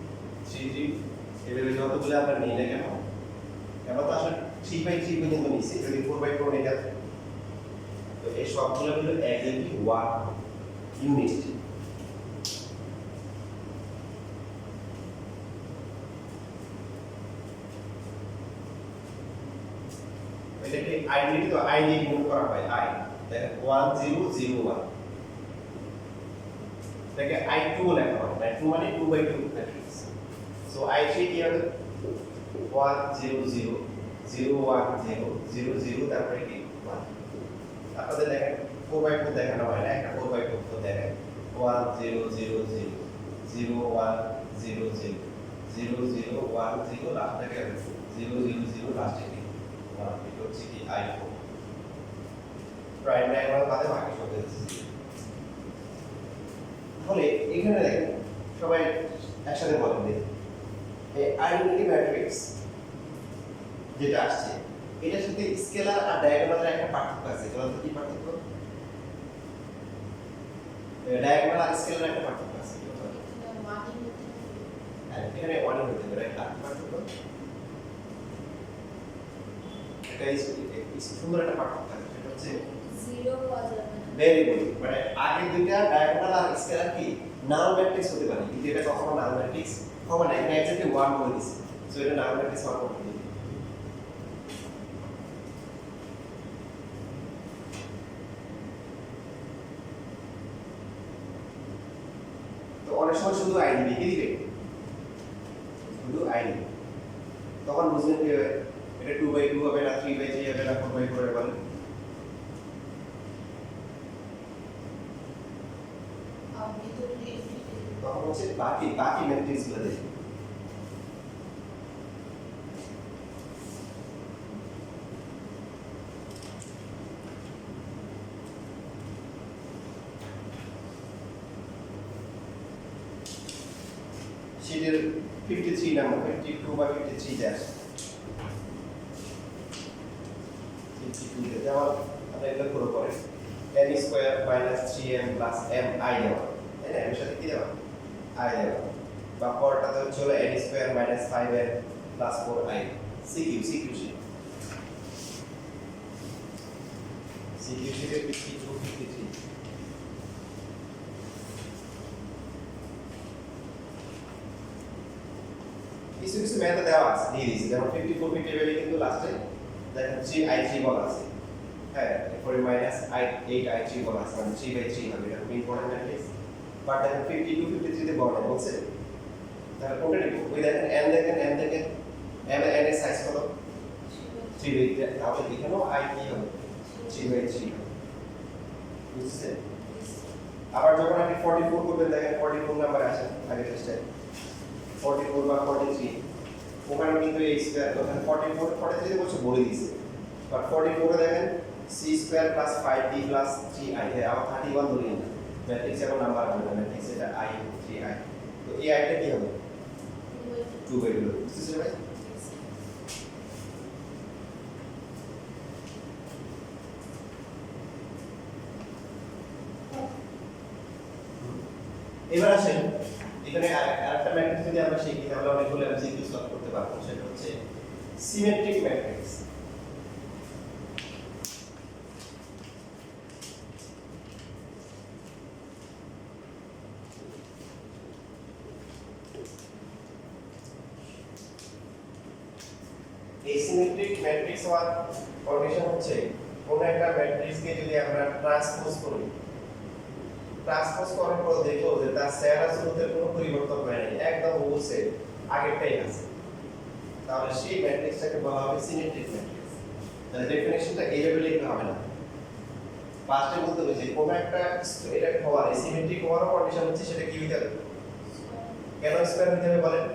3 এভাবে যতগুলো আমরা নিই না কেন আমরা তো আসলে 3/3 পর্যন্ত নিছি যদি 4/4 নিতে তো এই সবগুলো হলো এক্স্যাক্টলি 1 ইউনিট এটাকে আইডেন্টি তো আই দিয়ে গুণ করা হয় আই দেখেন 1001 এটাকে I2 লেখা হয় I2 মানে 2/2 ম্যাট্রিক্স সো I3 কি হবে 100 তারপরে কি 1 আপনাদের দেখেন 4/4 দেখানো হয় না একটা 4/4 তো দেখেন 1000 লাস্ট থেকে 000 লাস্টে কি এটা হচ্ছে কি I4 প্রাইম ডায়াগোনাল বাদে বাকি সব আছে তাহলে এখানে দেখেন সবাই একসাথে বলেন দেখি এই আইডেন্টিটি ম্যাট্রিক্স যেটা আসছে এটার সাথে স্কেলার আর ডায়াগোনালের একটা পার্থক্য আছে বলুন তো কি পার্থক্য ডায়াগোনাল আর স্কেলার একটা পার্থক্য আছে হ্যাঁ এখানে ওয়ান হতে পারে আর পার্থক্য এটা সুন্দর একটা পার্থক্য আছে সেটা হচ্ছে জিরো পাওয়া যাবে না ভেরি গুড মানে আগে দুইটা ডায়াগোনাল আর স্কেলার কি নাল ম্যাট্রিক্স হতে পারে কিন্তু এটা কখনো নাল ম্যাট্রিক্স হবে না এখানে এক্স্যাক্টলি 1 করে দিছি সো এটা নাল ম্যাট্রিক্স হওয়ার কথা না তো অনেক সময় শুধু আই দিবে কি দিবে শুধু আই দিবে তখন বুঝবেন যে এটা 2/2 হবে না 3/3 হবে না 4/4 হবে বলেন তখন হচ্ছে বাকি ম্যাট্রিক্স গুলো দেখি শীটের 53 নাম্বার 52 বা 53 তে আসে 52 তে যেমন আমরা এটা পুরো করে n square minus 3m plus mi দেওয়া তাই না এর সাথে কি দেওয়া i দেওয়া বা পরটাতে হচ্ছে হলো n square minus 5m plus 4i CQ sheet শীটের 52 53 কিছু ম্যাথ দেওয়া আছে দিয়ে দিয়েছি যেমন 54 টেবিলে কিন্তু লাস্টে দেখেন 3i3 বলা আছে হ্যাঁ এরপরে মাইনাস 8i3 বলা আছে মানে 3/3 হবে এটা খুব ইম্পর্টেন্ট ম্যাট্রিক্স বাট দেখেন 52 53 তে বলা বলছে তাহলে কোনটা নিব ওই দেখেন n দেখেন m এর সাইজ কত 3/3 তাহলে এখানেও i কি হবে 3/3 বুঝছেন আবার যখন আপনি 44 করবেন দেখেন 44 নাম্বার আসে আগে টেস্টে 44 বা 43 ওখানে কিন্তু এই স্কয়ার ওখানে 44 43 তে বলছে বলে দিয়েছে বাট 44 এ দেখেন c square plus 5d plus 3i হ্যাঁ আবার 31 ধরে নিন ম্যাট্রিক্স এখন নাম্বার হবে না ম্যাট্রিক্স এটা i 3i তো এই আইটা কি হবে 2/2 বুঝছেন ভাই এবার আসেন এখানে আরেকটা ম্যাট্রিক্স যদি আমরা শিখি তাহলে অনেকগুলো এমসিকিউ সলভ করতে পারবো সেটা হচ্ছে সিমেট্রিক ম্যাট্রিক্স এই সিমেট্রিক ম্যাট্রিক্স হওয়ার কন্ডিশন হচ্ছে কোন একটা ম্যাট্রিক্সকে যদি আমরা ট্রান্সপোজ করি ট্রান্সপোজ করার পর দেখো যে তার সেরা স্রোতের কোনো পরিবর্তন হয়নি একদম ওসে আগেরটাই আছে তাহলে সেই ম্যাট্রিক্সটাকে বলা হবে সিমেট্রিক ম্যাট্রিক্স তাহলে ডেফিনিশনটা এই লেভেলে লিখতে হবে না ফার্স্টে বলতে হবে যে কোন একটা এটা হওয়ার সিমেট্রিক হওয়ার কন্ডিশন হচ্ছে সেটা কি হতে হবে কেন স্কয়ার হতে হবে বলেন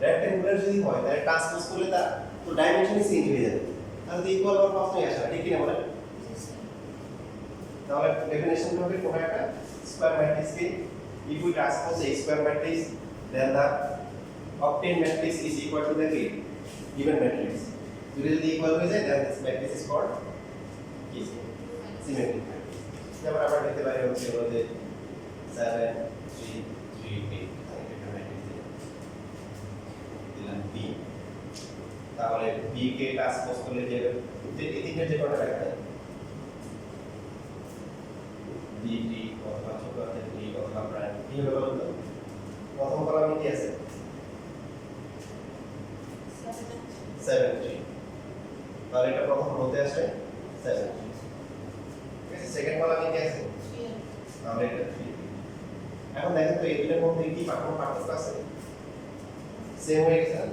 রেক্ট্যাঙ্গুলার যদি হয় তাহলে ট্রান্সপোজ করলে তার তো ডাইমেনশনই চেঞ্জ হয়ে যাবে তাহলে তো ইকুয়াল হওয়ার প্রশ্নই আসে না ঠিক কি না বলেন তাহলে ডেফিনিশন হবে কোন একটা স্কয়ার ম্যাট্রিক্সকে if we transpose a square matrix then the obtained matrix is equal to the given matrix যদি ইকুয়াল হয়ে যায় then this matrix is called symmetric matrix যেমন আমরা দেখতে পারি হচ্ছে যে 7 3 3 8 এটা ম্যাট্রিক্স দিলাম B তাহলে B কে ট্রান্সপোজ করলে যে এই তিনটা যে কোণটা দেখা যায় DT অথবা ছোট হাতের D অথবা প্রাইম কি হবে বলুন তো প্রথম কলামে কি আছে 7 3 তাহলে এটা প্রথম রোতে আসে 7 ঠিক আছে সেকেন্ড কলামে কি আছে তাহলে এটা 3 এখন দেখেন তো এই দুটোর মধ্যে কি পার্থক্য আছে সেম হয়ে গেছে না?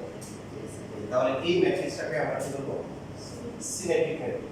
তাহলে এই ম্যাট্রিক্সটাকে আমরা কি বলবো সিমেট্রিক ম্যাট্রিক্স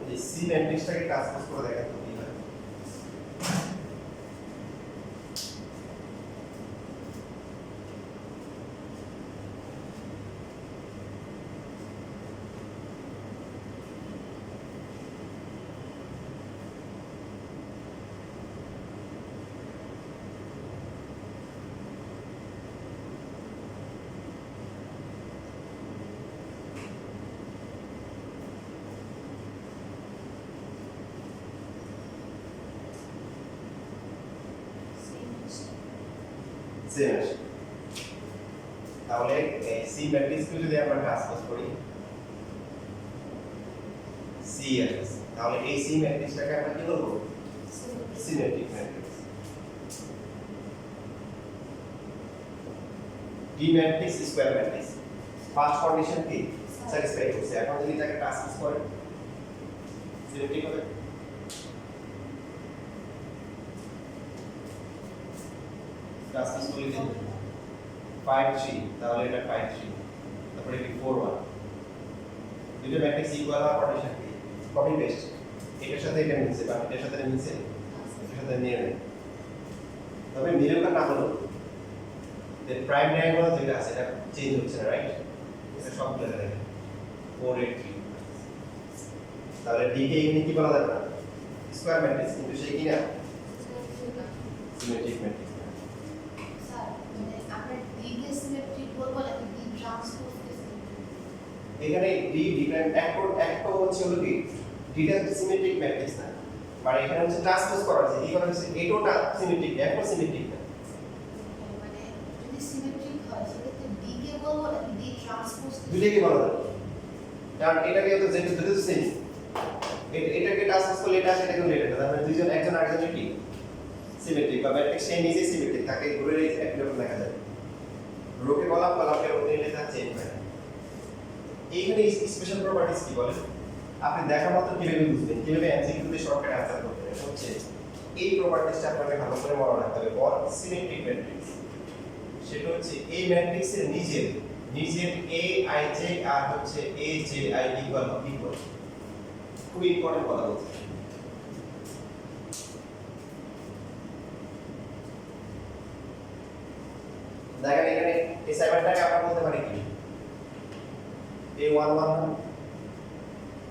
এই সি ম্যাট্রিক্সটাকে ট্রান্সপোজ করে দেখেন তো কি হয় সেম আসে তাহলে এই সি ম্যাট্রিক্সকে যদি আমরা ট্রান্সপোজ করি সি আসে তাহলে এই সি ম্যাট্রিক্সটাকে আমরা কি বলবো symmetric matrix D matrix square matrix first condition কি স্যাটিসফাই করছে এখন যদি তাকে ট্রান্সপোজ করে সিমেট্রিক হবে ট্রান্সপোজ করলে কি 5 3 তাহলে এটা 5 3 তারপরে কি 4 1 দুটো ম্যাট্রিক্স ইকুয়াল হওয়ার কন্ডিশন কি কপি পেস্ট এটার সাথে এটা মিলছে বা এটার সাথে মিলছে এটার সাথে নিয়ে নেয় তবে মিলুকা না হলো যে প্রাইম ডায়াগোনাল যেটা আছে এটা চেঞ্জ হচ্ছে না রাইট এটা সব জায়গায় দেখেন 4 8 3 তাহলে ডি কে এমনি কি বলা যাবে না স্কয়ার ম্যাট্রিক্স কিন্তু সেই কি না সিমেট্রিক ম্যাট্রিক্স এখানে ডি ডিফারেন্ট একটা হচ্ছে হলো কি ডিটা সিমেট্রিক ম্যাট্রিক্স না মানে এখানে হচ্ছে ট্রান্সপোজ করা আছে এই কারণে হচ্ছে এটোটা সিমেট্রিক একটা সিমেট্রিক না মানে যদি সিমেট্রিক হয় সেক্ষেত্রে ডি কে বলবো নাকি ডি ট্রান্সপোজ দুটোকে বলা যায় কারণ এটাকে তো যেটা দুটো তো সেম এটাকে ট্রান্সপোজ করলে এটা সেটাকে রিলেটেড তার মানে দুইজন একজন আরেকজনের কি সিমেট্রিক বা ম্যাট্রিক্স সে নিজে সিমেট্রিক তাকে ঘুরে একই রকম দেখা যায় রোকে কলামকে রোকে নিলে তা চেঞ্জ হয় এইখানে স্পেশাল প্রপার্টিজ কি বলে আপনি দেখা মাত্র কিভাবে বুঝবেন কিভাবে এমসিকিউতে শর্টকাট আনসার করবেন এটা হচ্ছে এই প্রপার্টিজটা আপনাকে ভালো করে মনে রাখতে হবে ফর সিমেট্রিক ম্যাট্রিক্স সেটা হচ্ছে এই ম্যাট্রিক্সের নিজের এ আই জে আর হচ্ছে এ জে আই ইকুয়াল খুব ইম্পর্টেন্ট কথা বলছি দেখেন এখানে এই সেভেনটাকে আমরা বলতে পারি কি A11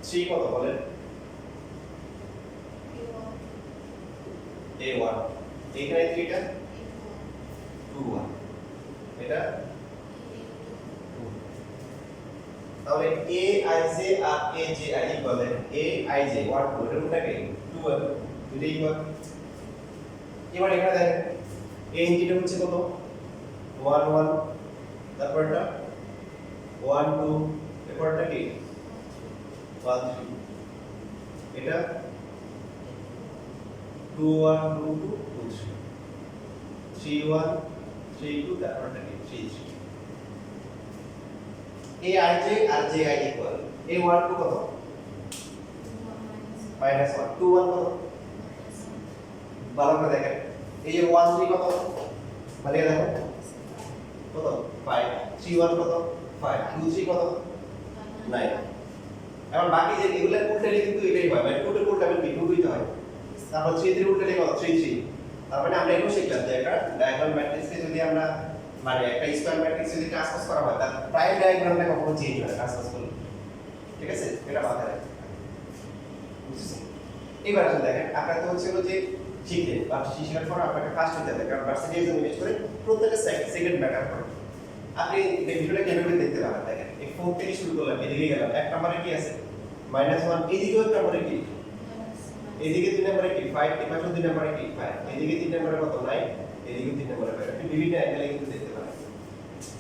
3 কত বলেন A1 এখানে 3টা 21 এটা তাহলে aij আর aj ইকুয়াল aij 1 2 এর রুটটাকে 12 দুটো ইকুয়াল এবার এখানে দেখেন a ইনটিটা হচ্ছে কত 1 1 তারপরটা 1 2 এরপরটা কি 1 3 এটা 2 1 2 2 2 3 3 1 3 2 তারপরটা কি 3 3 aij আর ji ইকুয়াল a1 2 কত -1 2 1 কত ভালো করে দেখেন এই যে 1 3 কত মানে দেখো কত 5 3 1 কত 5 2 3 কত 9 এখন বাকি যে এগুলা উল্টালে কিন্তু এটাই হয় মানে 2 তে উল্টাবে কি 2 দিতে হয় তারপর 3 3 উল্টালে কত 3 3 তার মানে আমরা এটাও শিখলাম যে একটা ডায়াগোনাল ম্যাট্রিক্সকে যদি আমরা মানে একটা স্কয়ার ম্যাট্রিক্স যদি ট্রান্সপোজ করা হয় তার প্রাইম ডায়াগোনালটা কখনো চেঞ্জ হয় না ট্রান্সপোজ করলে। ঠিক আছে, এটা মাথায় রাখতে হবে। বুঝছেন? এবার আসলে দেখেন আপনার তো হচ্ছে যে শিখলেন বা শিখার পর আপনাকে ফার্স্ট হতে হবে, কারণ ভার্সিটি এক্সাম ইউজ করে প্রত্যেকটা সেকেন্ড ম্যাটার করে। আপনি এই ভিডিওটা কেমন দেখতে পারেন, দেখেন এই 4 থেকে শুরু করলাম, এদিকে গেলাম, এক নম্বরে কি আছে -1, এদিকেও এক নম্বরে কি, এদিকে 2 নম্বরে কি 5, এই পাশে 2 নম্বরে কি 5, এদিকে 3 নম্বরে কত 9, এদিকে 3 নম্বরে 5। আপনি বিভিন্ন অ্যাঙ্গেলে কিন্তু দেখতে পারেন।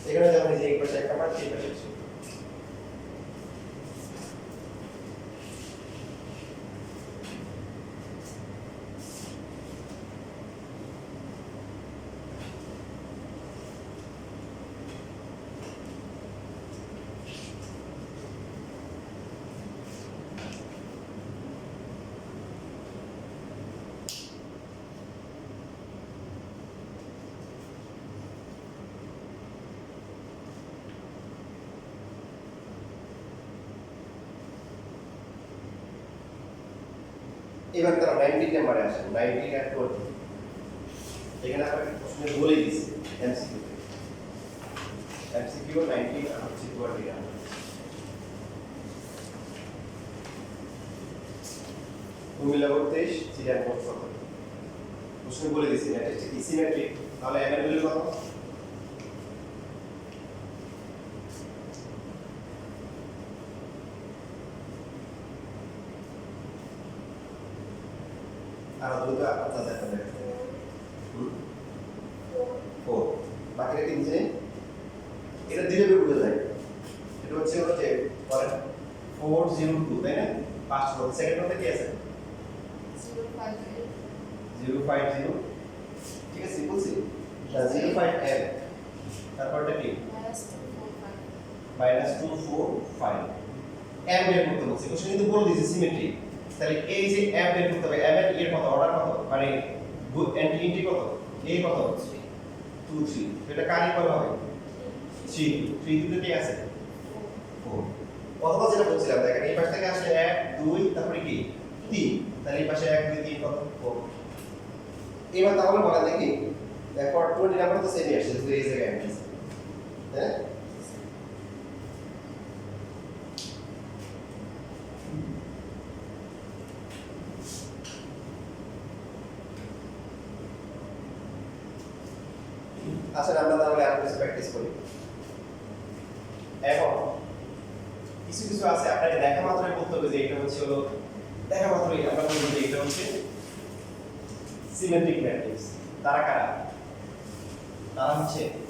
এখানে যেমন এই যে এই পাশে এক নম্বর, এই পাশে আছে। এবার তারা 19 নম্বরে আসেন, 19 আর 20। এখানে আপনাকে প্রশ্নে বলে দিয়েছে এমসিকিউ তে, এমসিকিউ 19 আর হচ্ছে 20 এর কুমিল্লা 23 সিরিয়াল কোড 17। প্রশ্নে বলে দিয়েছে ম্যাট্রিক্সটা কি সিমেট্রিক, তাহলে এর ভ্যালু কত? আর দ্রুত আপনার দেখা যাবে 4 বাকিটা কি নিচে এটা দিলে বুঝে যায়। এটা হচ্ছে যে পরে 402 তাই না, ফার্স্ট রো সেকেন্ড রোতে কি আছে 050, ঠিক আছে বলছি 05M, তারপরটা কি -245 M বের করতে বলছি। কোশ্চেন কিন্তু বলে দিয়েছে সিমেট্রি, তাহলে এই যে M বের করতে হবে, M এর কত, অর্ডার কত, মানে এন্ট্রি কত, A কত 2 3, এটা কার ইকুয়াল হবে 3 দুটো কি আছে 4। অথবা যেটা বলছিলাম দেখেন এই পাশ থেকে আসলে 1 2 তারপরে কি 3, তাহলে এই পাশে 1 2 3 কত 4। এবার তাহলে বলা দেখি দেখো 20 নাম্বার তো সেমই আসছে, শুধু এই জায়গায় আছে, হ্যাঁ আচ্ছা আমরা তাহলে আরো কিছু প্র্যাকটিস করি। এখন কিছু কিছু আছে আপনাকে দেখা মাত্রই বলতে হবে যে এটা হচ্ছে হলো, দেখা মাত্রই আমরা বলবো যে এটা হচ্ছে সিমেট্রিক ম্যাট্রিক্স। তারা কারা? তারা হচ্ছে